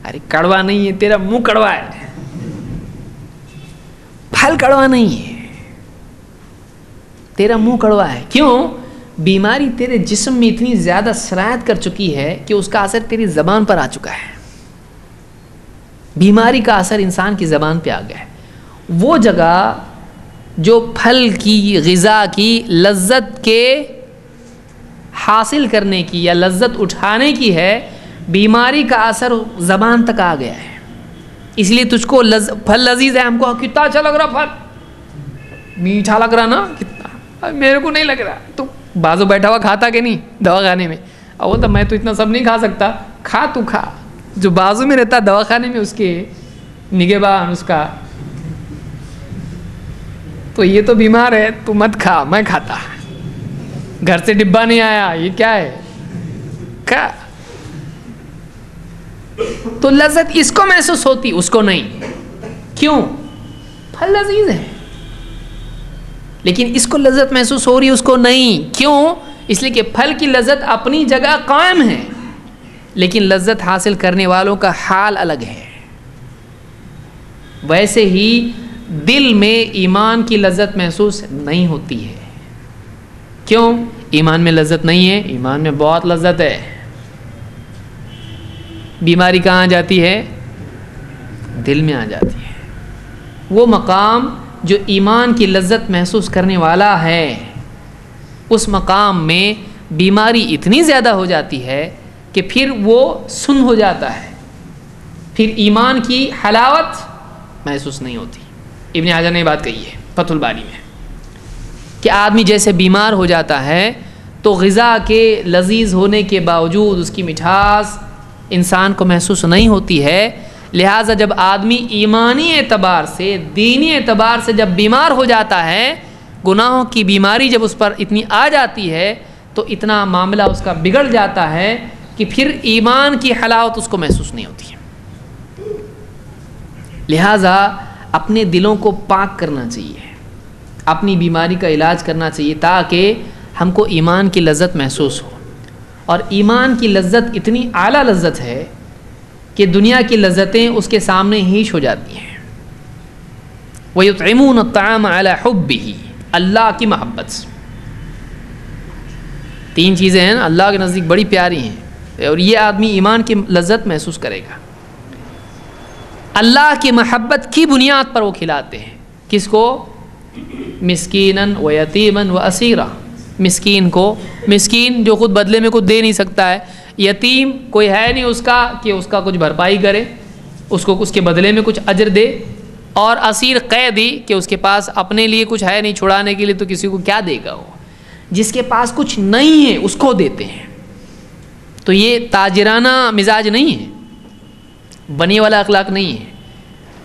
ارے کڑوا نہیں ہے, تیرا منہ کڑوا ہے, پھل کڑوا نہیں ہے, تیرا منہ کڑوا ہے. کیوں؟ بیماری تیرے جسم میں اتنی زیادہ سرایت کر چکی ہے کہ اس کا اثر تیری زبان پر آ چکا ہے. بیماری کا اثر انسان کی زبان پہ آ گیا ہے. وہ جگہ جو پھل کی, غذا کی لذت کے حاصل کرنے کی یا لذت اٹھانے کی ہے, بیماری کا اثر زبان تک آ گیا ہے. اس لیے تجھ کو پھل لذیذ ہے, ہم کو کتنا اچھا لگ رہا, پھل میٹھا لگ رہا نا, کتنا, میرے کو نہیں لگ رہا. تو بازو بیٹھا ہوا کھاتا کہ نہیں دوا خانے میں؟ اور وہ تو میں تو اتنا سب نہیں کھا سکتا. کھا, تو کھا. جو بازو میں رہتا دوا خانے میں, اس کے نگہبان, اس کا, تو یہ تو بیمار ہے, تو مت کھا, میں کھاتا. گھر سے ڈبہ نہیں آیا, یہ کیا ہے, کھا. تو لذت اس کو محسوس ہوتی, اس کو نہیں. کیوں؟ پھل لذیذ ہے, لیکن اس کو لذت محسوس ہو رہی, اس کو نہیں. کیوں؟ اس لیے کہ پھل کی لذت اپنی جگہ قائم ہے, لیکن لذت حاصل کرنے والوں کا حال الگ ہے. ویسے ہی دل میں ایمان کی لذت محسوس نہیں ہوتی ہے. کیوں؟ ایمان میں لذت نہیں ہے. ایمان میں بہت لذت ہے. بیماری کہاں جاتی ہے؟ دل میں آ جاتی ہے. وہ مقام جو ایمان کی لذت محسوس کرنے والا ہے, اس مقام میں بیماری اتنی زیادہ ہو جاتی ہے کہ پھر وہ سن ہو جاتا ہے, پھر ایمان کی حلاوت محسوس نہیں ہوتی. ابن حجر نے بات کہی ہے فتح الباری میں کہ آدمی جیسے بیمار ہو جاتا ہے تو غذا کے لذیذ ہونے کے باوجود اس کی مٹھاس انسان کو محسوس نہیں ہوتی ہے. لہٰذا جب آدمی ایمانی اعتبار سے, دینی اعتبار سے جب بیمار ہو جاتا ہے, گناہوں کی بیماری جب اس پر اتنی آ جاتی ہے, تو اتنا معاملہ اس کا بگڑ جاتا ہے کہ پھر ایمان کی حلاوت اس کو محسوس نہیں ہوتی ہے. لہٰذا اپنے دلوں کو پاک کرنا چاہیے, اپنی بیماری کا علاج کرنا چاہیے, تاکہ ہم کو ایمان کی لذت محسوس ہو. اور ایمان کی لذت اتنی اعلیٰ لذت ہے کہ دنیا کی لذتیں اس کے سامنے ہیچ ہو جاتی ہیں. وَيُطْعِمُونَ الطَّعَامَ عَلَى حُبِّهِ, اللہ کی محبت سے. تین چیزیں ہیں نا اللہ کے نزدیک بڑی پیاری ہیں, اور یہ آدمی ایمان کی لذت محسوس کرے گا. اللہ کی محبت کی بنیاد پر وہ کھلاتے ہیں. کس کو؟ مسکیناً و یتیماً و اسیرا. مسکین کو, مسکین جو خود بدلے میں کچھ دے نہیں سکتا ہے, یتیم کوئی ہے نہیں اس کا کہ اس کا کچھ بھرپائی کرے, اس کو اس کے بدلے میں کچھ اجر دے, اور اسیر قیدی کہ اس کے پاس اپنے لیے کچھ ہے نہیں چھڑانے کے لیے, تو کسی کو کیا دے گا وہ. جس کے پاس کچھ نہیں ہے اس کو دیتے ہیں. تو یہ تاجرانہ مزاج نہیں ہے, بنی والا اخلاق نہیں ہے.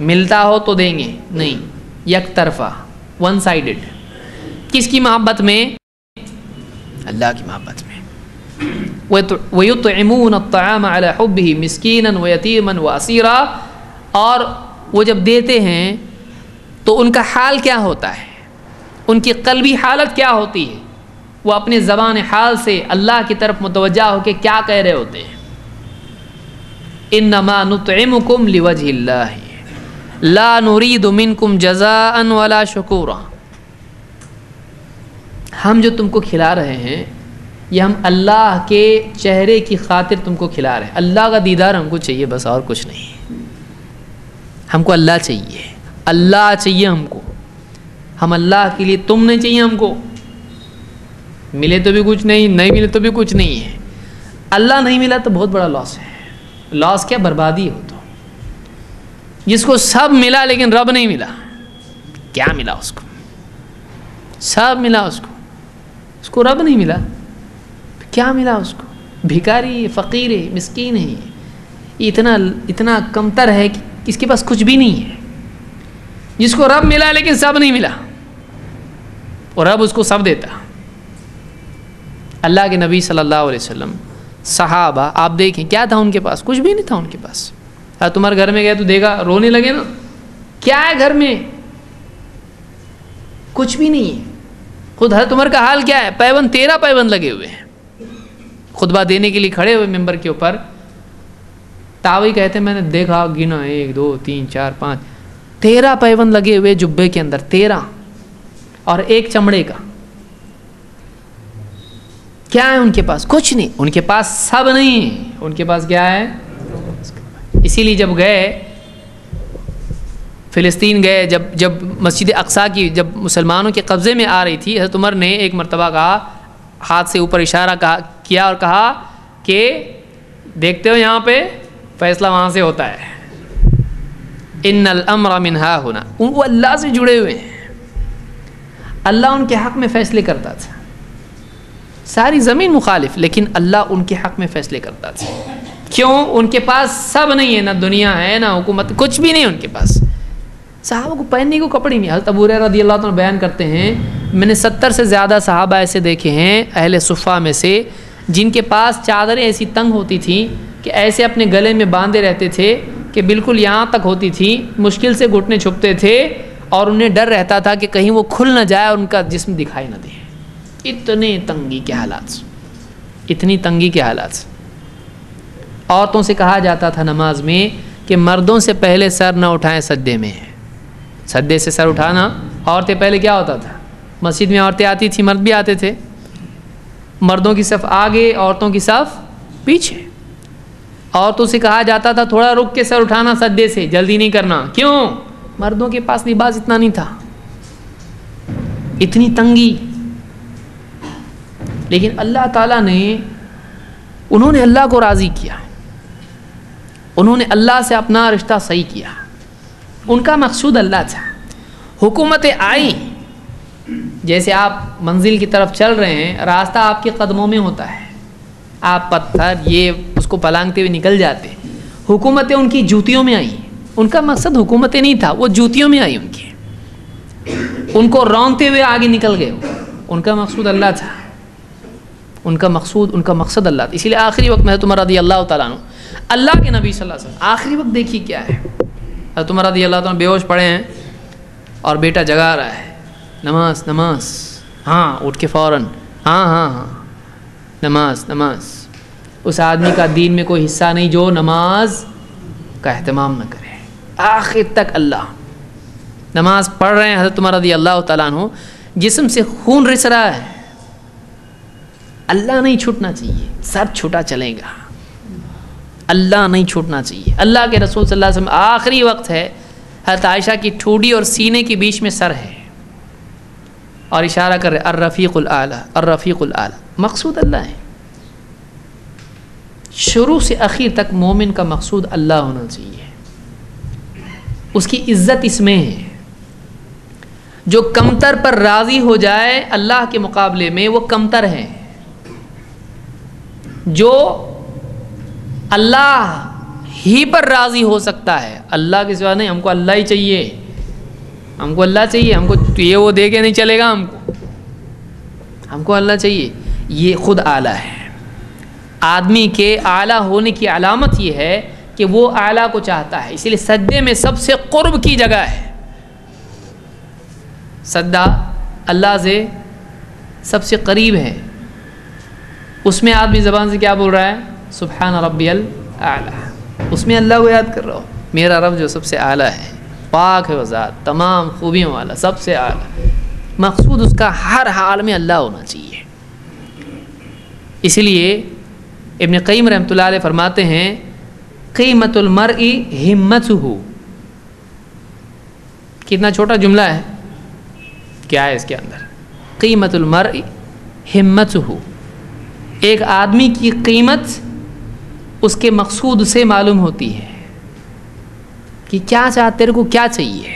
ملتا ہو تو دیں گے, نہیں, یک طرفہ, ون سائیڈڈ. کس کی محبت میں؟ اللہ کی محبت میں. وَيُطْعِمُونَ الطَّعَامَ عَلَى حُبِّهِ مِسْكِينًا وَيَتِيمًا وَأَسِيرًا، اور وہ جب دیتے ہیں تو ان کا حال کیا ہوتا ہے، ان کی قلبی حالت کیا ہوتی ہے، وہ اپنے زبان حال سے اللہ کی طرف متوجہ ہو کے کیا کہہ رہے ہوتے ہیں، انما نطعمکم لوجہ اللہ لا نرید منکم جزاء ولا شکورا، ہم جو تم کو کھلا رہے ہیں یہ ہم اللہ کے چہرے کی خاطر تم کو کھلا رہے ہیں، اللہ کا دیدار ہم کو چاہیے بس، اور کچھ نہیں، ہم کو اللہ چاہیے، اللہ چاہیے ہم کو، ہم اللہ کے لیے، تم نہیں چاہیے ہم کو، ملے تو بھی کچھ نہیں، نہیں ملے تو بھی کچھ نہیں ہے، اللہ نہیں ملا تو بہت بڑا لاس ہے، لاس کیا، بربادی ہو تو، جس کو سب ملا لیکن رب نہیں ملا، کیا ملا اس کو، سب ملا اس کو رب نہیں ملا، کیا ملا اس کو، بھکاری ہے، فقیر ہے، مسکین ہے، اتنا کمتر ہے کہ اس کے پاس کچھ بھی نہیں ہے، جس کو رب ملا لیکن سب نہیں ملا، اور رب اس کو سب دیتا۔ اللہ کے نبی صلی اللہ علیہ وسلم، صحابہ آپ دیکھیں کیا تھا ان کے پاس، کچھ بھی نہیں تھا ان کے پاس، تمہارے گھر میں گئے تو دیکھا رونے لگے نا، کیا ہے گھر میں، کچھ بھی نہیں ہے، خود حضرت عمر کا حال کیا ہے، 13 پیبند لگے ہوئے ہیں، خطبہ دینے کے لیے کھڑے ہوئے ممبر کے اوپر، تاوی کہتے ہیں میں نے دیکھا، گنا 1 2 3 4 5 13 پیبند لگے ہوئے جبے کے اندر، 13 اور ایک چمڑے کا، کیا ہے ان کے پاس، کچھ نہیں، ان کے پاس سب نہیں، ان کے پاس کیا ہے، اسی لیے جب گئے فلسطین گئے، جب مسجد اقصیٰ کی جب مسلمانوں کے قبضے میں آ رہی تھی، حضرت عمر نے ایک مرتبہ کہا، ہاتھ سے اوپر اشارہ کیا اور کہا کہ دیکھتے ہو یہاں پہ فیصلہ وہاں سے ہوتا ہے، ان الامر من ہا ہونا، وہ اللہ سے جڑے ہوئے ہیں، اللہ ان کے حق میں فیصلے کرتا تھا، ساری زمین مخالف لیکن اللہ ان کے حق میں فیصلے کرتا تھا، کیوں، ان کے پاس سب نہیں ہے، نہ دنیا ہے نہ حکومت، کچھ بھی نہیں ان کے پاس، صحابہ کو پہننے کو کپڑے نہیں، حضرت ابو ہریرہ رضی اللہ عنہ بیان کرتے ہیں میں نے 70 سے زیادہ صحابہ ایسے دیکھے ہیں اہل صفہ میں سے، جن کے پاس چادریں ایسی تنگ ہوتی تھیں کہ ایسے اپنے گلے میں باندھے رہتے تھے کہ بالکل یہاں تک ہوتی تھی، مشکل سے گھٹنے چھپتے تھے، اور انہیں ڈر رہتا تھا کہ کہیں وہ کھل نہ جائے اور ان کا جسم دکھائی نہ دے، اتنے تنگی کے حالات، اتنی تنگی کے حالات۔ عورتوں سے کہا جاتا تھا نماز میں کہ مردوں سے پہلے سر نہ اٹھائیں سجدے میں، سجدے سے سر اٹھانا، عورتیں پہلے کیا ہوتا تھا، مسجد میں عورتیں آتی تھیں، مرد بھی آتے تھے، مردوں کی صف آگے، عورتوں کی صف پیچھے، عورتوں سے کہا جاتا تھا تھوڑا رک کے سر اٹھانا سجدے سے، جلدی نہیں کرنا، کیوں، مردوں کے پاس لباس اتنا نہیں تھا، اتنی تنگی، لیکن اللہ تعالیٰ نے، انہوں نے اللہ کو راضی کیا، انہوں نے اللہ سے اپنا رشتہ صحیح کیا، ان کا مقصود اللہ تھا، حکومتیں آئیں، جیسے آپ منزل کی طرف چل رہے ہیں، راستہ آپ کے قدموں میں ہوتا ہے، آپ پتھر یہ اس کو پلانگتے ہوئے نکل جاتے، حکومتیں ان کی جوتیوں میں آئیں، ان کا مقصد حکومتیں نہیں تھا، وہ جوتیوں میں آئی ان کی، ان کو رونتے ہوئے آگے نکل گئے، ان کا مقصود اللہ تھا، ان کا مقصد اللہ تھا، اسی لیے آخری وقت میں حضرت عمر رضی اللہ تعالیٰ عنہ، اللہ کے نبی صلی اللہ علیہ وسلم آخری وقت دیکھیے کیا ہے، حضرت عمر رضی اللہ تعالیٰ بے ہوش پڑے ہیں اور بیٹا جگا رہا ہے، نماز نماز، ہاں اٹھ کے فوراً، ہاں نماز نماز، اس آدمی کا دین میں کوئی حصہ نہیں جو نماز کا اہتمام نہ کرے، آخر تک اللہ، نماز پڑھ رہے ہیں حضرت عمر رضی اللہ تعالیٰ عنہ، جسم سے خون رس رہا ہے، اللہ نہیں چھوٹنا چاہیے، سر چھوٹا چلے گا، اللہ نہیں چھوٹنا چاہیے، اللہ کے رسول صلی اللہ علیہ وسلم آخری وقت ہے، حضرت عائشہ کی ٹھوڈی اور سینے کے بیچ میں سر ہے، اور اشارہ کر رہے الرفیق الاعلی، الرفیق الاعلی، مقصود اللہ ہے، شروع سے آخر تک مومن کا مقصود اللہ ہونا چاہیے، اس کی عزت اس میں ہے، جو کمتر پر راضی ہو جائے اللہ کے مقابلے میں وہ کمتر ہے، جو اللہ ہی پر راضی ہو سکتا ہے، اللہ کے سوا نہیں، ہم کو اللہ ہی چاہیے، ہم کو اللہ چاہیے، ہم کو یہ وہ دے کے نہیں چلے گا، ہم کو اللہ چاہیے، یہ خود اعلیٰ ہے، آدمی کے اعلیٰ ہونے کی علامت یہ ہے کہ وہ اعلیٰ کو چاہتا ہے، اسی لیے سجدے میں سب سے قرب کی جگہ ہے۔ سجدہ اللہ سے سب سے قریب ہے، اس میں آدمی زبان سے کیا بول رہا ہے؟ سبحان ربی الاعلیٰ، اس میں اللہ کو یاد کر رہا ہو، میرا رب جو سب سے اعلیٰ ہے، پاک ہے وہ ذات، تمام خوبیوں والا، سب سے اعلیٰ۔ مقصود اس کا ہر حال میں اللہ ہونا چاہیے۔ اس لیے ابن قیم رحمۃ اللہ علیہ فرماتے ہیں قیمت المرء ہمتہ، کتنا چھوٹا جملہ ہے، کیا ہے اس کے اندر؟ قیمت المرء ہمتہ، ایک آدمی کی قیمت اس کے مقصود سے معلوم ہوتی ہے کہ کیا چاہتے، تیرے کو کیا چاہیے۔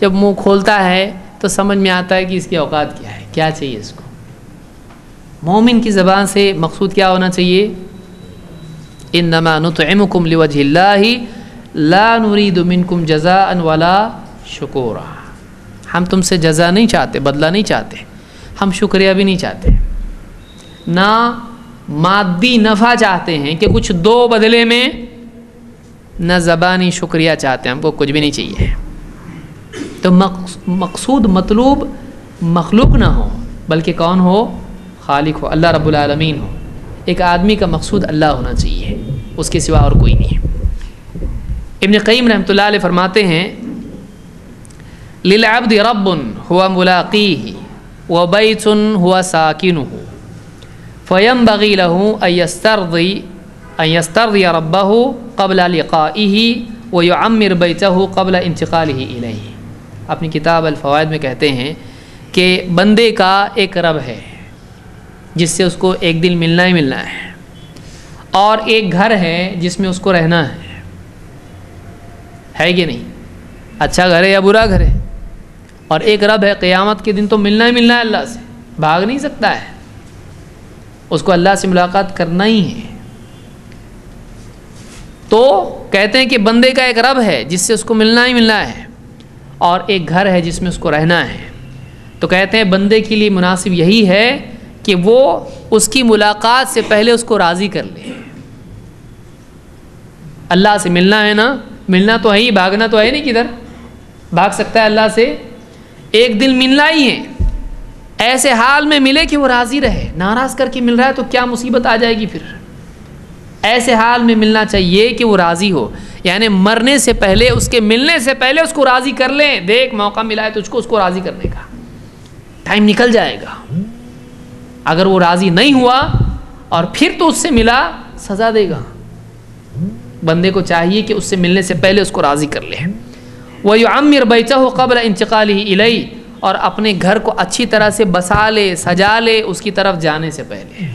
جب منہ کھولتا ہے تو سمجھ میں آتا ہے کہ اس کی اوقات کیا ہے، کیا چاہیے اس کو۔ مومن کی زبان سے مقصود کیا ہونا چاہیے؟ انما نطعمکم لوجہ اللہ لا نرید منکم جزاء ولا شکورا، ہم تم سے جزا نہیں چاہتے، بدلہ نہیں چاہتے، ہم شکریہ بھی نہیں چاہتے، نہ مادی نفع چاہتے ہیں کہ کچھ دو بدلے میں، نہ زبانی شکریہ چاہتے ہیں، ہم کو کچھ بھی نہیں چاہیے۔ تو مقصود مطلوب مخلوق نہ ہو بلکہ کون ہو؟ خالق ہو، اللہ رب العالمین ہو۔ ایک آدمی کا مقصود اللہ ہونا چاہیے، اس کے سوا اور کوئی نہیں۔ ابن قیم رحمۃ اللہ علیہ فرماتے ہیں للعبد رب هو ملاقیہ وبیت هو ساکنہ فینبغی له ان یسترضی ربہ قبل لقائہ ویعمر بیتہ قبل انتقالہ الیہ۔ اپنی کتاب الفوائد میں کہتے ہیں کہ بندے کا ایک رب ہے جس سے اس کو ایک دن ملنا ہی ملنا ہے، اور ایک گھر ہے جس میں اس کو رہنا ہے کہ نہیں؟ اچھا گھر ہے یا برا گھر ہے؟ اور ایک رب ہے، قیامت کے دن تو ملنا ہی ملنا ہے اللہ سے، بھاگ نہیں سکتا ہے، اس کو اللہ سے ملاقات کرنا ہی ہے۔ تو کہتے ہیں کہ بندے کا ایک رب ہے جس سے اس کو ملنا ہی ملنا ہے، اور ایک گھر ہے جس میں اس کو رہنا ہے۔ تو کہتے ہیں بندے کے لیے مناسب یہی ہے کہ وہ اس کی ملاقات سے پہلے اس کو راضی کر لے۔ اللہ سے ملنا ہے نا، ملنا تو ہے ہی، بھاگنا تو ہے نہیں، کدھر بھاگ سکتا ہے اللہ سے؟ ایک دن ملنا ہی ہے، ایسے حال میں ملے کہ وہ راضی رہے۔ ناراض کر کے مل رہا ہے تو کیا مصیبت آ جائے گی پھر۔ ایسے حال میں ملنا چاہیے کہ وہ راضی ہو، یعنی مرنے سے پہلے، اس کے ملنے سے پہلے اس کو راضی کر لیں۔ دیکھ موقع ملا ہے تجھ کو اس کو راضی کرنے کا، ٹائم نکل جائے گا۔ اگر وہ راضی نہیں ہوا اور پھر تو اس سے ملا، سزا دے گا۔ بندے کو چاہیے کہ اس سے ملنے سے پہلے اس کو راضی کر لے۔ وَيُعَمِّرْ بَيْتَهُ قَبْلَ انتقالہ الیہ، اور اپنے گھر کو اچھی طرح سے بسا لے، سجا لے اس کی طرف جانے سے پہلے۔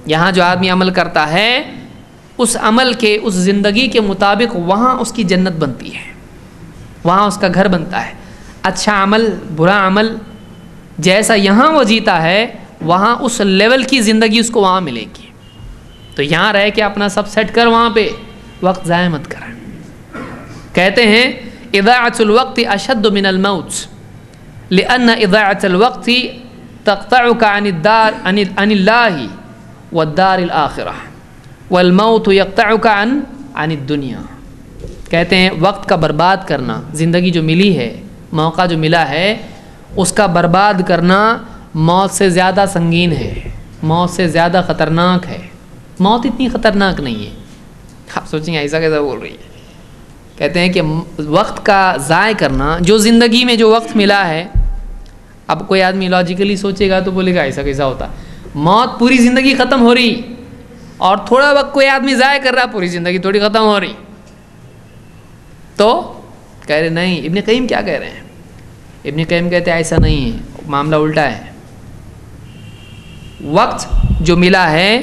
یہاں جو آدمی عمل کرتا ہے اس عمل کے، اس زندگی کے مطابق وہاں اس کی جنت بنتی ہے، وہاں اس کا گھر بنتا ہے۔ اچھا عمل، برا عمل، جیسا یہاں وہ جیتا ہے وہاں اس لیول کی زندگی اس کو وہاں ملے گی۔ تو یہاں رہ کے اپنا سب سیٹ کر، وہاں پہ وقت ضائع مت کر۔ کہتے ہیں اضاعۃ الوقت اشد من الموت لأن اضاعۃ الوقت تقطعك عن اللہ والدار الآخرہ والموت يقطعك عن الدنیا۔ کہتے ہیں وقت کا برباد کرنا، زندگی جو ملی ہے، موقع جو ملا ہے، اس کا برباد کرنا موت سے زیادہ سنگین ہے، موت سے زیادہ خطرناک ہے۔ موت اتنی خطرناک نہیں ہے۔ آپ سوچیں گے ایسا کیسا بول رہی ہے؟ کہتے ہیں کہ وقت کا ضائع کرنا، جو زندگی میں جو وقت ملا ہے، اب کوئی آدمی لاجیکلی سوچے گا تو بولے گا ایسا کیسا ہوتا؟ موت پوری زندگی ختم ہو رہی، اور تھوڑا وقت کوئی آدمی ضائع کر رہا، پوری زندگی تھوڑی ختم ہو رہی۔ تو کہہ رہے نہیں، ابن قیم کیا کہہ رہے ہیں؟ ابن قیم کہتے ہیں ایسا نہیں ہے، معاملہ الٹا ہے۔ وقت جو ملا ہے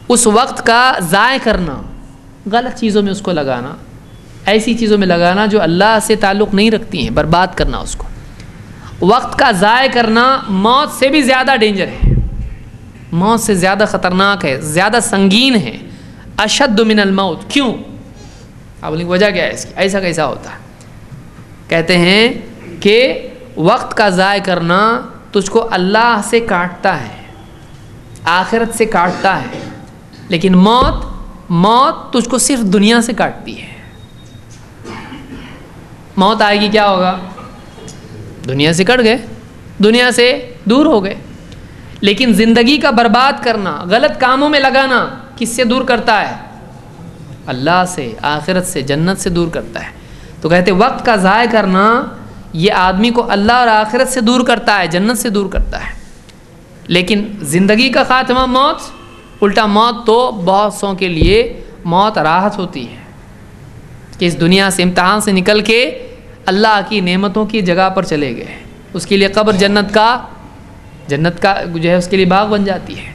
اس وقت کا ضائع کرنا، غلط چیزوں میں اس کو لگانا، ایسی چیزوں میں لگانا جو اللہ سے تعلق نہیں رکھتی ہیں، برباد کرنا اس کو۔ وقت کا ضائع کرنا موت سے بھی زیادہ ڈینجر ہے، موت سے زیادہ خطرناک ہے، زیادہ سنگین ہے۔ اشد من الموت، کیوں؟ آپ بولیں وجہ کیا ہے اس کی؟ ایسا کیسا ہوتا ہے؟ کہتے ہیں کہ وقت کا ضائع کرنا تجھ کو اللہ سے کاٹتا ہے، آخرت سے کاٹتا ہے، لیکن موت تجھ کو صرف دنیا سے کاٹتی ہے۔ موت آئے گی کیا ہوگا؟ دنیا سے کٹ گئے، دنیا سے دور ہو گئے۔ لیکن زندگی کا برباد کرنا، غلط کاموں میں لگانا کس سے دور کرتا ہے؟ اللہ سے، آخرت سے، جنت سے دور کرتا ہے۔ تو کہتے وقت کا ضائع کرنا یہ آدمی کو اللہ اور آخرت سے دور کرتا ہے، جنت سے دور کرتا ہے۔ لیکن زندگی کا خاتمہ موت، الٹا موت تو بہت سوں کے لیے موت راحت ہوتی ہے کہ اس دنیا سے، امتحان سے نکل کے اللہ کی نعمتوں کی جگہ پر چلے گئے، اس کے لیے قبر جنت کا جو ہے اس کے لیے باغ بن جاتی ہے۔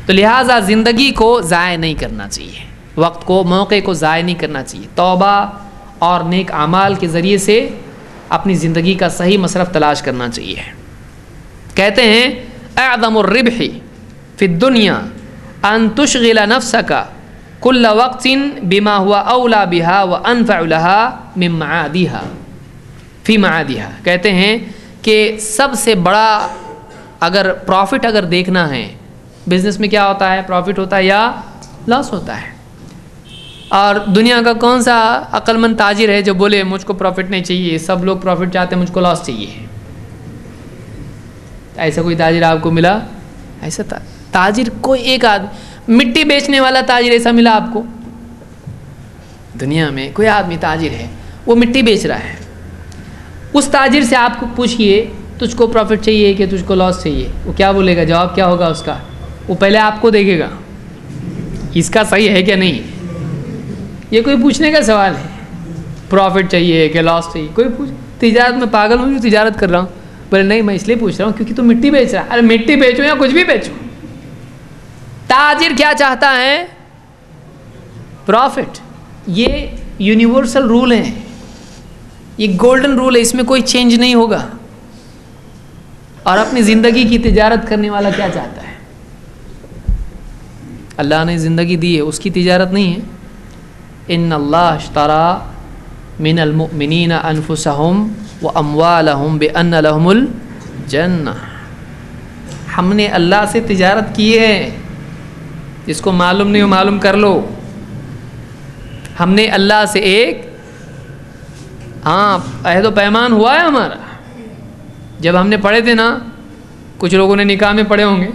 تو لہٰذا زندگی کو ضائع نہیں کرنا چاہیے، وقت کو، موقع کو ضائع نہیں کرنا چاہیے۔ توبہ اور نیک اعمال کے ذریعے سے اپنی زندگی کا صحیح مصرف تلاش کرنا چاہیے۔ کہتے ہیں اعظم الربح فی الدنیا ان تشغل نفسک کل وقت بما هو اولی بها وانفع لها من معادها فی معادها۔ کہتے ہیں کہ سب سے بڑا اگر پروفٹ اگر دیکھنا ہے، بزنس میں کیا ہوتا ہے؟ پروفٹ ہوتا ہے یا لاس ہوتا ہے؟ اور دنیا کا کون سا عقل مند تاجر ہے جو بولے مجھ کو پروفٹ نہیں چاہیے، سب لوگ پروفٹ چاہتے ہیں، مجھ کو لاس چاہیے؟ ایسا کوئی تاجر آپ کو ملا؟ ایسا تاجر کوئی ایک آدمی، مٹی بیچنے والا تاجر ایسا ملا آپ کو؟ دنیا میں کوئی آدمی تاجر ہے، وہ مٹی بیچ رہا ہے، اس تاجر سے آپ کو پوچھئے تجھ کو پروفٹ چاہیے کہ تجھ کو لاس چاہیے، وہ کیا بولے گا؟ جواب کیا ہوگا اس کا؟ وہ پہلے آپ کو دیکھے گا اس کا صحیح ہے کہ نہیں۔ یہ کوئی پوچھنے کا سوال ہے؟ پروفٹ چاہیے کہ لاس چاہیے؟ کوئی تجارت میں پاگل ہوں جو تجارت کر رہا ہوں؟ بولے نہیں، میں اس لیے پوچھ رہا ہوں کیونکہ تم مٹی بیچ رہا ہے۔ ارے مٹی بیچو یا کچھ بھی بیچو، تاجر کیا چاہتا ہے؟ پروفٹ۔ یہ یونیورسل رول ہے، یہ گولڈن رول ہے، اس میں کوئی چینج نہیں ہوگا۔ اور اپنی زندگی کی تجارت کرنے والا کیا چاہتا ہے؟ اللہ نے زندگی دی ہے، اس کی تجارت نہیں ہے۔ ان اللہ اشترى من المؤمنین انفسهم واموالهم بان لهم الجنہ۔ ہم نے اللہ سے تجارت کی ہے، جس کو معلوم نہیں ہو معلوم کر لو۔ ہم نے اللہ سے ایک عہد و پیمان ہوا ہے ہمارا۔ جب ہم نے پڑھے تھے نا، کچھ لوگوں نے نکاح میں پڑھے ہوں گے،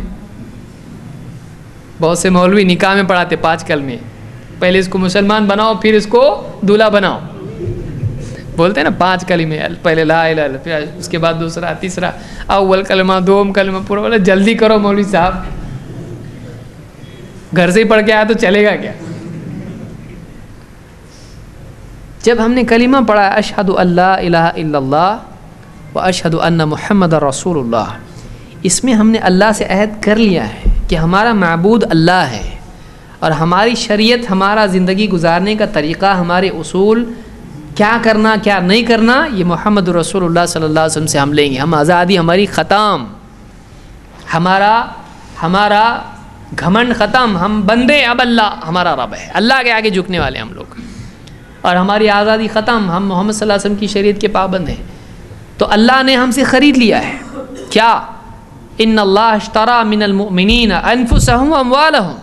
بہت سے مولوی نکاح میں پڑھاتے 5 کلمے، پہلے اس کو مسلمان بناؤ پھر اس کو دولہا بناؤ، بولتے ہیں نا 5 کلمے، پہلے لا الہ الا اللہ، پھر اس کے بعد دوسرا، تیسرا، اول کلمہ، دوم کلمہ، پورا بولا جلدی کرو مولوی صاحب، گھر سے ہی پڑھ کے آیا تو چلے گا کیا؟ جب ہم نے کلمہ پڑھا اشہد ان لا الہ الا اللہ و اشہد ان محمد رسول اللہ، اس میں ہم نے اللہ سے عہد کر لیا ہے کہ ہمارا معبود اللہ ہے، اور ہماری شریعت، ہمارا زندگی گزارنے کا طریقہ، ہمارے اصول، کیا کرنا کیا نہیں کرنا، یہ محمد رسول اللہ صلی اللہ علیہ وسلم سے ہم لیں گے۔ ہم آزادی ہماری ختم، ہمارا گھمنڈ ختم، ہم بندے، اب اللہ ہمارا رب ہے، اللہ کے آگے جھکنے والے ہم لوگ، اور ہماری آزادی ختم، ہم محمد صلی اللہ علیہ وسلم کی شریعت کے پابند ہیں۔ تو اللہ نے ہم سے خرید لیا ہے کیا؟ ان اللہ اشترى من المؤمنین انفسهم واموالهم،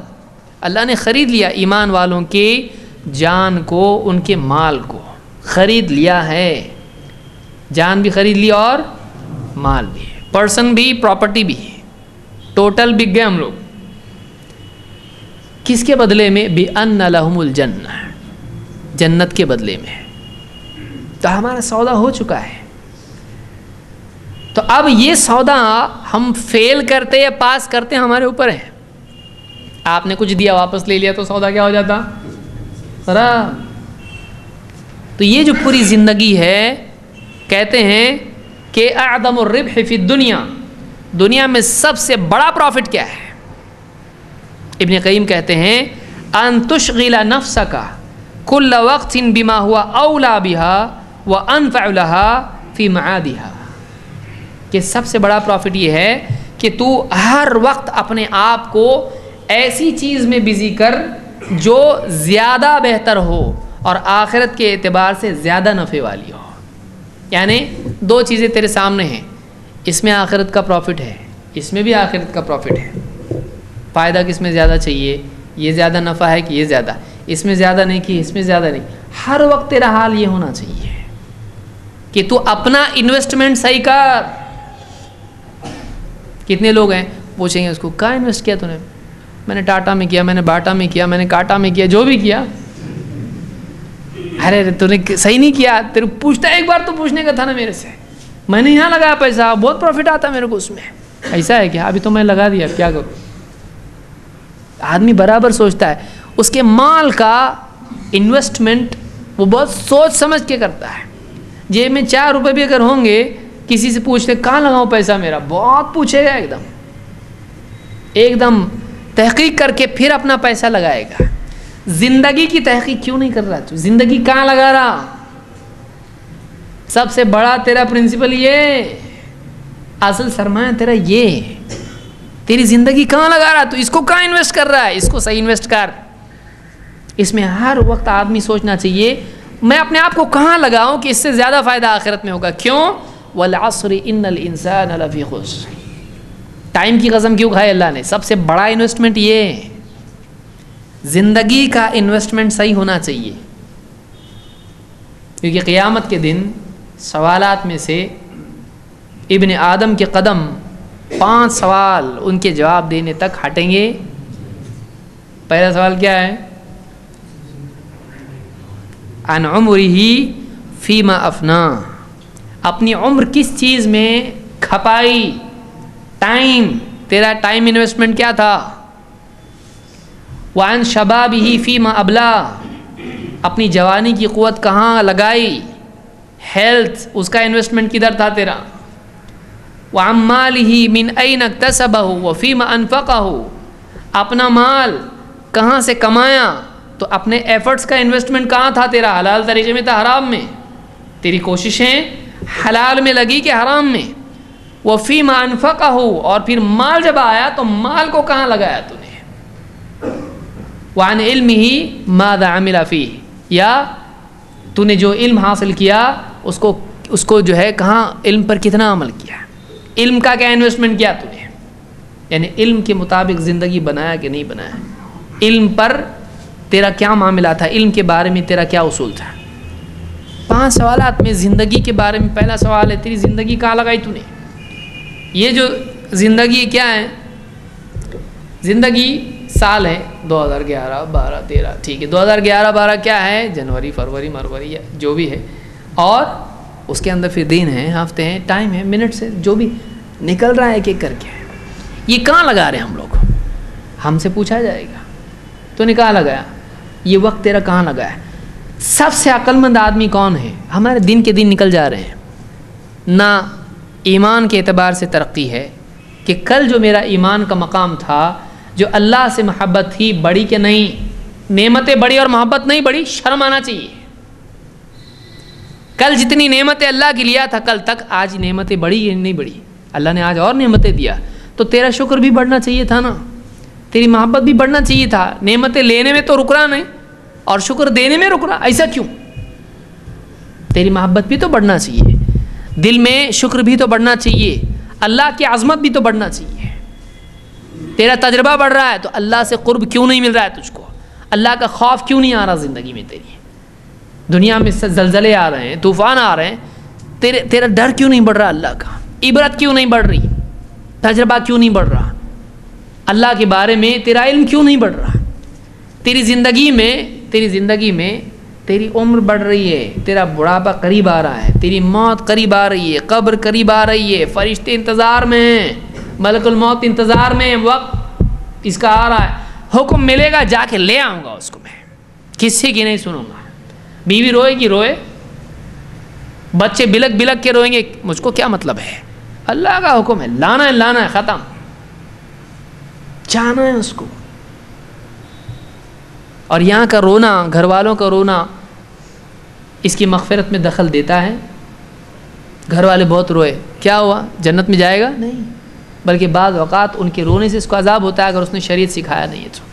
اللہ نے خرید لیا ایمان والوں کے جان کو، ان کے مال کو خرید لیا ہے، جان بھی خرید لی اور مال بھی، پرسن بھی، پراپرٹی بھی، ٹوٹل بک گئے ہم لوگ۔ کس کے بدلے میں؟ بِأَنَّ لَهُمُ الْجَنَّةِ، جنت کے بدلے میں۔ تو ہمارا سودا ہو چکا ہے۔ تو اب یہ سودا ہم فیل کرتے یا پاس کرتے ہمارے اوپر ہے۔ آپ نے کچھ دیا واپس لے لیا تو سودا کیا ہو جاتا؟ خراب۔ تو یہ جو پوری زندگی ہے، کہتے ہیں کہ اعظم الربح فی الدنیا، دنیا میں سب سے بڑا پروفٹ کیا ہے؟ ابن قیم کہتے ہیں ان تشغل نفسک کل وقت بما هو اولی بها وانفع لها فی معادها، کہ سب سے بڑا پروفٹ یہ ہے کہ تو ہر وقت اپنے آپ کو ایسی چیز میں بزی کر جو زیادہ بہتر ہو اور آخرت کے اعتبار سے زیادہ نفع والی ہو۔ یعنی 2 چیزیں تیرے سامنے ہیں، اس میں آخرت کا پروفٹ ہے، اس میں بھی آخرت کا پروفٹ ہے۔ فائدہ کس میں زیادہ چاہیے، یہ زیادہ نفع ہے کہ یہ زیادہ، اس میں زیادہ نہیں کہ اس میں زیادہ نہیں. ہر وقت تیرا حال یہ ہونا چاہیے کہ تو اپنا انویسٹمنٹ صحیح کر. کتنے لوگ ہیں پوچھیں گے اس کو کہاں انویسٹ کیا تو نے؟ میں نے ٹاٹا میں کیا، میں نے باٹا میں کیا، میں نے کاٹا میں کیا، جو بھی کیا. ارے تو نے صحیح نہیں کیا. تیرے پوچھتا ایک بار تو پوچھنے کا تھا نا میرے سے، میں نے یہاں لگایا پیسہ، بہت پروفٹ آتا میرے کو اس میں. ایسا ہے کہ ابھی تو میں لگا دیا، کیا کروں. آدمی برابر سوچتا ہے اس کے مال کا انویسٹمنٹ وہ بہت سوچ سمجھ کے کرتا ہے. جیب میں 4 روپے بھی اگر ہوں گے، کسی سے پوچھتے کہاں لگاؤں پیسہ میرا، بہت پوچھے گا، ایک دم تحقیق کر کے پھر اپنا پیسہ لگائے گا. زندگی کی تحقیق کیوں نہیں کر رہا تو؟ زندگی کہاں لگا رہا؟ سب سے بڑا تیرا پرنسپل یہ، اصل سرمایہ تیرا یہ، تیری زندگی کہاں لگا رہا تو؟ اس کو کہاں انویسٹ کر رہا ہے؟ اس کو صحیح انویسٹ کر. اس میں ہر وقت آدمی سوچنا چاہیے میں اپنے آپ کو کہاں لگاؤں کہ اس سے زیادہ فائدہ آخرت میں ہوگا. کیوں؟ وَالْعَصْرِ إِنَّ الْإِنسَانَ لَفِي خُسْرٍ. ٹائم کی قسم کیوں کھائی اللہ نے؟ سب سے بڑا انویسٹمنٹ یہ، زندگی کا انویسٹمنٹ صحیح ہونا چاہیے. کیونکہ قیامت کے دن سوالات میں سے ابن آدم کے قدم 5 سوال ان کے جواب دینے تک ہٹیں گے. پہلا سوال کیا ہے؟ عن عمرہ فیما افنا، اپنی عمر کس چیز میں کھپائی. ٹائم، تیرا ٹائم انویسٹمنٹ کیا تھا. وعن شبابہ فیما ابلا، اپنی جوانی کی قوت کہاں لگائی. ہیلتھ، اس کا انویسٹمنٹ کدھر تھا تیرا. وعن مالہ من این اکتسبہ وفیما انفقہ، اپنا مال کہاں سے کمایا تو اپنے ایفرٹس کا انویسٹمنٹ کہاں تھا تیرا. حلال طریقے میں تھا حرام میں؟ تیری کوششیں حلال میں لگی کہ حرام میں. وفیما انفقہ، اور پھر مال جب آیا تو مال کو کہاں لگایا تو نے. وعن علمہ ماذا عمل فیہ، یا تو نے جو علم حاصل کیا اس کو جو ہے کہاں، علم پر کتنا عمل کیا، علم کا کیا انویسٹمنٹ کیا تو نے. یعنی علم کے مطابق زندگی بنایا کہ نہیں بنایا. علم پر تیرا کیا معاملہ تھا، علم کے بارے میں تیرا کیا اصول تھا. 5 سوالات میں زندگی کے بارے میں پہلا سوال ہے تیری زندگی کہاں لگائی تو نے. یہ جو زندگی کیا ہے، زندگی سال ہے 2011 12 13، ٹھیک ہے 2011 12 کیا ہے، جنوری فروری مروری یا جو بھی ہے، اور اس کے اندر پھر دن ہیں، ہفتے ہیں، ٹائم ہے، منٹ سے جو بھی نکل رہا ہے ایک ایک کر کے. یہ کہاں لگا رہے ہیں ہم لوگ؟ ہم سے پوچھا جائے گا تو نے کہاں لگایا، یہ وقت تیرا کہاں لگا ہے. سب سے عقل مند آدمی کون ہے؟ ہمارے دن کے دن نکل جا رہے ہیں. نہ ایمان کے اعتبار سے ترقی ہے کہ کل جو میرا ایمان کا مقام تھا، جو اللہ سے محبت تھی، بڑی کہ نہیں. نعمتیں بڑی اور محبت نہیں بڑی، شرم آنا چاہیے. کل جتنی نعمتیں اللہ کی لیا تھا کل تک، آج نعمتیں بڑی یا نہیں بڑی؟ اللہ نے آج اور نعمتیں دیا تو تیرا شکر بھی بڑھنا چاہیے تھا نا، تیری محبت بھی بڑھنا چاہیے تھا. نعمتیں لینے میں تو رک رہا نہیں اور شکر دینے میں رک رہا، ایسا کیوں؟ تیری محبت بھی تو بڑھنا چاہیے، دل میں شکر بھی تو بڑھنا چاہیے، اللہ کی عظمت بھی تو بڑھنا چاہیے. تیرا تجربہ بڑھ رہا ہے تو اللہ سے قرب کیوں نہیں مل رہا ہے تجھ کو؟ اللہ کا خوف کیوں نہیں آ رہا زندگی میں تیری؟ دنیا میں زلزلے آ رہے ہیں، طوفان آ رہے ہیں، تیرا ڈر کیوں نہیں بڑھ رہا اللہ کا؟ عبرت کیوں نہیں بڑھ رہی؟ تجربہ کیوں نہیں بڑھ رہا؟ اللہ کے بارے میں تیرا علم کیوں نہیں بڑھ رہا؟ تیری زندگی میں تیری عمر بڑھ رہی ہے، تیرا بڑھاپا قریب آ رہا ہے، تیری موت قریب آ رہی ہے، قبر قریب آ رہی ہے، فرشتے انتظار میں ہیں، ملک الموت انتظار میں ہیں، وقت اس کا آ رہا ہے. حکم ملے گا جا کے لے آؤں گا اس کو، میں کسی کی نہیں سنوں گا. بیوی روئے گی روئے، بچے بلک بلک کے روئیں گے، مجھ کو کیا مطلب ہے؟ اللہ کا حکم ہے، لانا ہے، ختم، جانا ہے اس کو. اور یہاں کا رونا، گھر والوں کا رونا اس کی مغفرت میں دخل دیتا ہے. گھر والے بہت روئے، کیا ہوا؟ جنت میں جائے گا؟ نہیں، بلکہ بعض اوقات ان کے رونے سے اس کو عذاب ہوتا ہے اگر اس نے شریعت سکھایا نہیں ہے تو.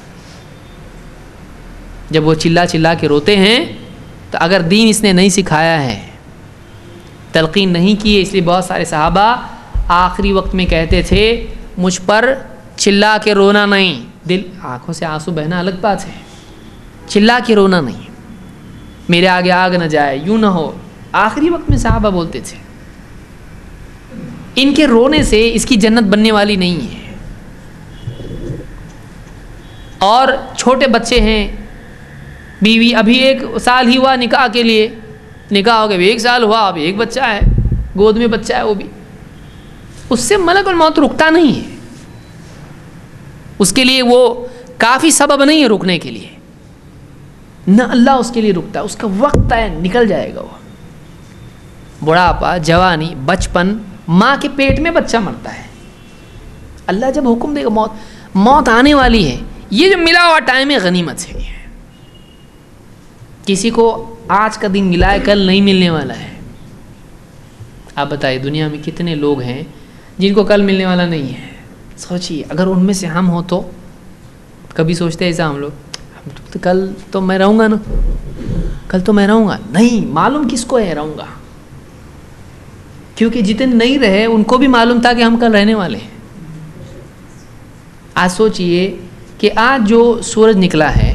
جب وہ چلا چلا کے روتے ہیں تو اگر دین اس نے نہیں سکھایا ہے، تلقین نہیں کی ہے، اس لیے بہت سارے صحابہ آخری وقت میں کہتے تھے مجھ پر چلا کے رونا نہیں، دل آنکھوں سے آنسو بہنا الگ بات ہے، چلا کے رونا نہیں، میرے آگے آگ نہ جائے، یوں نہ ہو. آخری وقت میں صحابہ بولتے تھے ان کے رونے سے اس کی جنت بننے والی نہیں ہے. اور چھوٹے بچے ہیں، بیوی ابھی 1 سال ہی ہوا نکاح کے لیے، نکاح ہو گیا 1 سال ہوا، اب ایک بچہ ہے، گود میں بچہ ہے، وہ بھی اس سے ملک الموت رکتا نہیں ہے. اس کے لیے وہ کافی سبب نہیں ہے رکنے کے لیے، نہ اللہ اس کے لیے رکتا ہے، اس کا وقت ہے، نکل جائے گا. وہ بڑھاپا، جوانی، بچپن، ماں کے پیٹ میں بچہ مرتا ہے، اللہ جب حکم دے گا موت آنے والی ہے. یہ جو ملا ہوا ٹائم ہے غنیمت ہے. کسی کو آج کا دن ملا ہے کل نہیں ملنے والا ہے. آپ بتائیے دنیا میں کتنے لوگ ہیں جن کو کل ملنے والا نہیں ہے. سوچیے اگر ان میں سے ہم ہوں تو کبھی سوچتے ایسا ہم لوگ کل تو میں رہوں گا نا، کل تو میں رہوں گا. نہیں معلوم کس کو ہے رہوں گا، کیونکہ جتنے نہیں رہے ان کو بھی معلوم تھا کہ ہم کل رہنے والے ہیں. آج سوچئے کہ آج جو سورج نکلا ہے،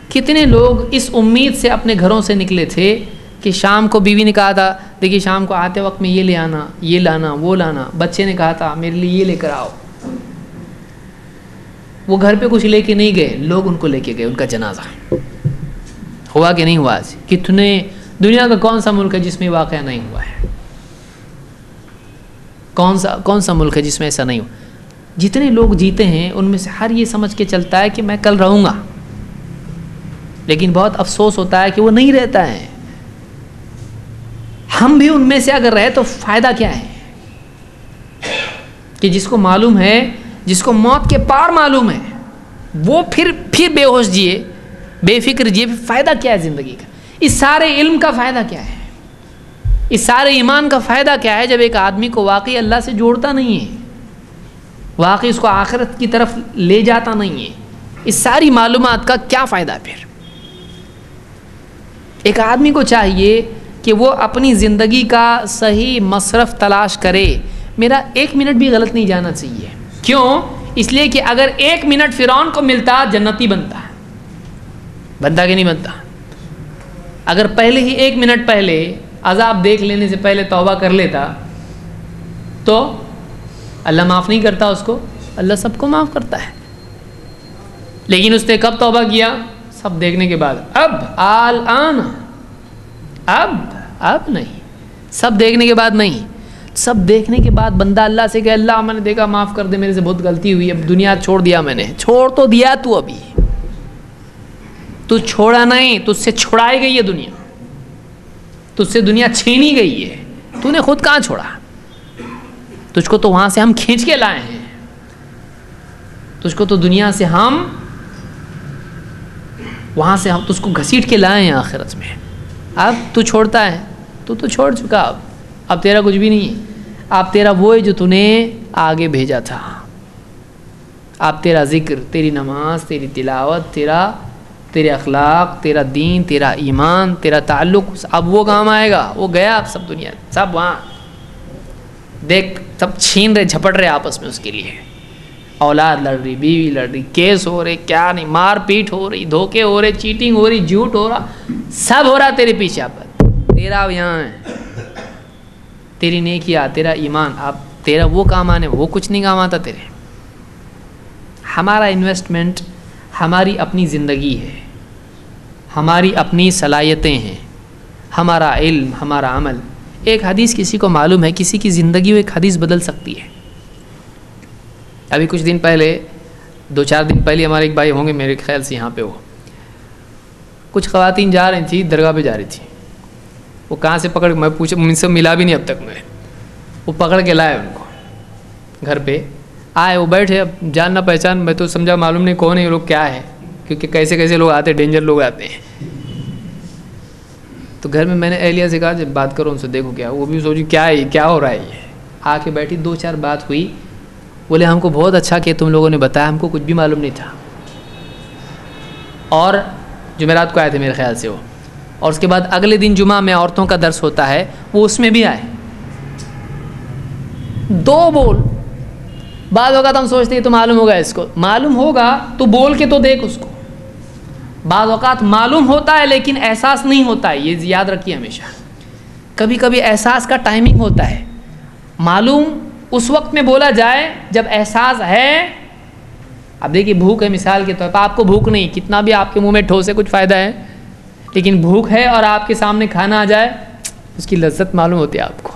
کتنے لوگ اس امید سے اپنے گھروں سے نکلے تھے کہ شام کو بیوی نے کہا تھا دیکھیے شام کو آتے وقت میں یہ لے آنا، یہ لانا، وہ لانا. بچے نے کہا تھا میرے لیے یہ لے کر آؤ. وہ گھر پہ کچھ لے کے نہیں گئے، لوگ ان کو لے کے گئے. ان کا جنازہ ہوا کہ نہیں ہوا؟ کتنے دنیا کا کون سا ملک ہے جس میں واقعہ نہیں ہوا ہے؟ کون سا ملک ہے جس میں ایسا نہیں ہوا؟ جتنے لوگ جیتے ہیں ان میں سے ہر یہ سمجھ کے چلتا ہے کہ میں کل رہوں گا، لیکن بہت افسوس ہوتا ہے کہ وہ نہیں رہتا ہے. ہم بھی ان میں سے اگر رہے تو فائدہ کیا ہے؟ کہ جس کو معلوم ہے، جس کو موت کے پار معلوم ہے، وہ پھر بے ہوش جیے، بے فکر جیے، فائدہ کیا ہے زندگی کا؟ اس سارے علم کا فائدہ کیا ہے؟ اس سارے ایمان کا فائدہ کیا ہے جب ایک آدمی کو واقعی اللہ سے جوڑتا نہیں ہے، واقعی اس کو آخرت کی طرف لے جاتا نہیں ہے؟ اس ساری معلومات کا کیا فائدہ پھر؟ ایک آدمی کو چاہیے کہ وہ اپنی زندگی کا صحیح مصرف تلاش کرے. میرا 1 منٹ بھی غلط نہیں جانا چاہیے. کیوں؟ اس لیے کہ اگر 1 منٹ فرعون کو ملتا جنتی بنتا کہ نہیں بنتا؟ اگر پہلے ہی 1 منٹ پہلے عذاب دیکھ لینے سے پہلے توبہ کر لیتا تو اللہ معاف نہیں کرتا اس کو؟ اللہ سب کو معاف کرتا ہے. لیکن اس نے کب توبہ کیا؟ سب دیکھنے کے بعد. الآن اب نہیں، سب دیکھنے کے بعد نہیں. سب دیکھنے کے بعد بندہ اللہ سے کہ اللہ میں نے دیکھا، معاف کر دے، میرے سے بہت غلطی ہوئی، اب دنیا چھوڑ دیا میں نے. چھوڑ تو دیا تو، ابھی تو چھوڑا نہیں، تجھ سے چھڑائی گئی ہے دنیا، تجھ سے دنیا چھینی گئی ہے. تو نے خود کہاں چھوڑا؟ تجھ کو تو وہاں سے ہم کھینچ کے لائے ہیں، تجھ کو تو دنیا سے ہم وہاں سے ہم تجھ کو گھسیٹ کے لائے ہیں آخرت میں. اب تو چھوڑتا ہے، تو چھوڑ چکا. اب تیرا کچھ بھی نہیں ہے. اب تیرا وہ ہے جو تو نے آگے بھیجا تھا. اب تیرا ذکر، تیری نماز، تیری تلاوت، تیرے اخلاق، تیرا دین، تیرا ایمان، تیرا تعلق، اب وہ کام آئے گا. وہ گیا اب سب دنیا، سب وہاں دیکھ، سب چھین رہے، جھپٹ رہے آپس میں اس کے لیے. اولاد لڑ رہی، بیوی لڑ رہی، کیس ہو رہے، کیا نہیں، مار پیٹ ہو رہی، دھوکے ہو رہے، چیٹنگ ہو رہی، جھوٹ ہو رہا، سب ہو رہا تیرے پیچھے. پر تیرا یہاں ہے، تیری نیکیاں، تیرا ایمان، اب تیرا وہ کام آنے، وہ کچھ نہیں کام آتا تیرے. ہمارا انویسٹمنٹ ہماری اپنی زندگی ہے، ہماری اپنی صلاحیتیں ہیں، ہمارا علم، ہمارا عمل. ایک حدیث کسی کو معلوم ہے، کسی کی زندگی ایک حدیث بدل سکتی ہے. ابھی کچھ دن پہلے، 2-4 دن پہلے، ہمارے ایک بھائی ہوں گے میرے خیال سے یہاں پہ، وہ کچھ خواتین جا رہی تھیں، درگاہ پہ جا رہی تھیں. وہ کہاں سے پکڑ، میں پوچھا، مجھ سے ملا بھی نہیں اب تک. میں وہ پکڑ کے لائے ان کو، گھر پہ آئے، وہ بیٹھے. اب جاننا پہچان، میں تو سمجھا معلوم نہیں کون ہے یہ لوگ، کیا ہے، کیونکہ کیسے کیسے لوگ آتے ہیں، ڈینجر لوگ آتے ہیں. تو گھر میں نے اہلیہ سے کہا جب بات کرو ان سے، دیکھو کیا. وہ بھی سوچی کیا ہے، کیا ہو رہا ہے. یہ آ کے بیٹھی، 2-4 بات ہوئی. بولے ہم کو بہت اچھا کہ تم لوگوں نے بتایا، ہم کو کچھ بھی معلوم نہیں تھا. اور جمعرات کو آئے تھے میرے خیال سے وہ. اور اس کے بعد اگلے دن جمعہ میں عورتوں کا درس ہوتا ہے، وہ اس میں بھی آئے. 2 بول بعض اوقات ہم سوچتے ہیں تو معلوم ہوگا اس کو، معلوم ہوگا تو بول کے تو دیکھ اس کو. بعض اوقات معلوم ہوتا ہے لیکن احساس نہیں ہوتا ہے، یہ یاد رکھیے ہمیشہ. کبھی کبھی احساس کا ٹائمنگ ہوتا ہے. معلوم اس وقت میں بولا جائے جب احساس ہے. اب دیکھیے بھوک ہے مثال کے طور پر، آپ کو بھوک نہیں، کتنا بھی آپ کے منہ میں ٹھوسے کچھ فائدہ ہے، لیکن بھوک ہے اور آپ کے سامنے کھانا آ جائے اس کی لذت معلوم ہوتی ہے آپ کو،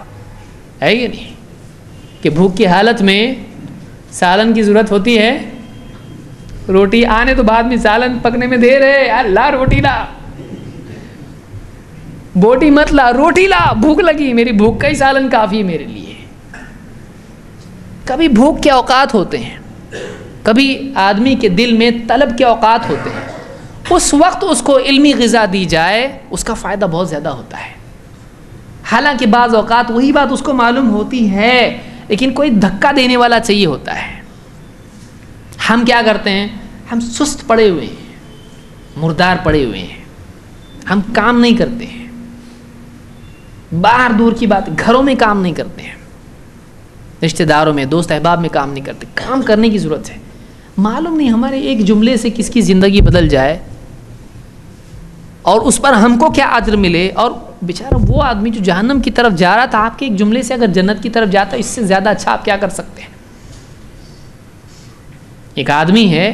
ہے یا نہیں؟ کہ بھوک کی حالت میں سالن کی ضرورت ہوتی ہے، روٹی آنے تو بعد میں سالن پکنے میں دیر ہے، یار لا روٹی لا، بوٹی مت لا، روٹی لا، بھوک لگی، میری بھوک کا ہی سالن کافی ہے میرے لیے. کبھی بھوک کے اوقات ہوتے ہیں، کبھی آدمی کے دل میں طلب کے اوقات ہوتے ہیں، اس وقت اس کو علمی غذا دی جائے اس کا فائدہ بہت زیادہ ہوتا ہے. حالانکہ بعض اوقات وہی بات اس کو معلوم ہوتی ہے لیکن کوئی دھکا دینے والا چاہیے ہوتا ہے. ہم کیا کرتے ہیں؟ ہم سست پڑے ہوئے ہیں، مردار پڑے ہوئے ہیں، ہم کام نہیں کرتے ہیں. باہر دور کی بات، گھروں میں کام نہیں کرتے ہیں، رشتہ داروں میں، دوست احباب میں کام نہیں کرتے. کام کرنے کی ضرورت ہے. معلوم نہیں ہمارے ایک جملے سے کس کی زندگی بدل جائے اور اس پر ہم کو کیا اجر ملے. اور بیچارہ وہ آدمی جو جہنم کی طرف جا رہا تھا، آپ کے ایک جملے سے اگر جنت کی طرف جاتا ہے، اس سے زیادہ اچھا آپ کیا کر سکتے ہیں؟ ایک آدمی ہے،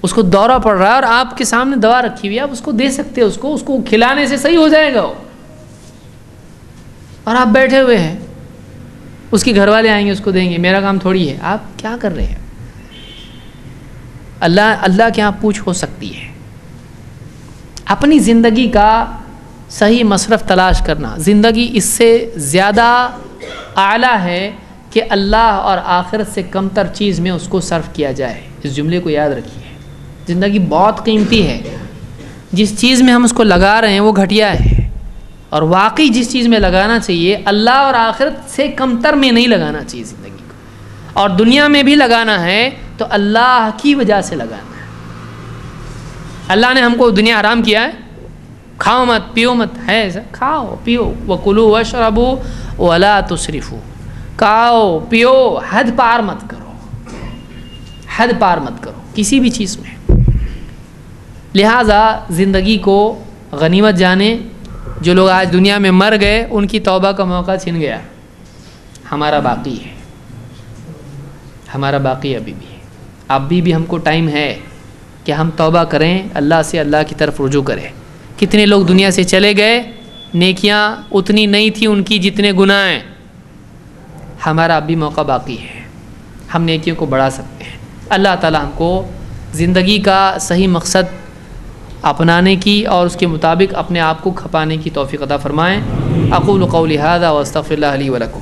اس کو دورہ پڑ رہا ہے اور آپ کے سامنے دوا رکھی ہوئی ہے، آپ اس کو دے سکتے ہیں، اس کو کھلانے سے صحیح ہو جائے گا وہ. اور آپ بیٹھے ہوئے ہیں، اس کے گھر والے آئیں گے اس کو دیں گے، میرا کام تھوڑی ہے. آپ کیا کر رہے ہیں؟ اللہ کے یہاں پوچھ ہو سکتی ہے. اپنی زندگی کا صحیح مصرف تلاش کرنا، زندگی اس سے زیادہ اعلیٰ ہے کہ اللہ اور آخرت سے کم تر چیز میں اس کو صرف کیا جائے. اس جملے کو یاد رکھیے. زندگی بہت قیمتی ہے، جس چیز میں ہم اس کو لگا رہے ہیں وہ گھٹیا ہے، اور واقعی جس چیز میں لگانا چاہیے اللہ اور آخرت سے کم تر میں نہیں لگانا چاہیے زندگی کو. اور دنیا میں بھی لگانا ہے تو اللہ کی وجہ سے لگانا ہے. اللہ نے ہم کو دنیا حرام کیا ہے، کھاؤ مت پیو مت، ہے ایسا؟ کھاؤ پیو، وَكُلُوا وَاشْرَبُوا وَلَا تُسْرِفُوا. کھاؤ پیو، حد پار مت کرو، حد پار مت کرو کسی بھی چیز میں. لہٰذا زندگی کو غنیمت جانے. جو لوگ آج دنیا میں مر گئے ان کی توبہ کا موقع چھن گیا. ہمارا باقی ہے، ہمارا باقی ابھی بھی ہے. ابھی بھی ہم کو ٹائم ہے کہ ہم توبہ کریں، اللہ سے اللہ کی طرف رجوع کریں. کتنے لوگ دنیا سے چلے گئے، نیکیاں اتنی نہیں تھیں ان کی جتنے گناہ ہیں. ہمارا اب بھی موقع باقی ہے، ہم نیکیوں کو بڑھا سکتے ہیں. اللہ تعالی ہم کو زندگی کا صحیح مقصد اپنانے کی اور اس کے مطابق اپنے آپ کو کھپانے کی توفیق عطا فرمائیں. اقول قولی ھذا واستغفر اللہ لی ولکم.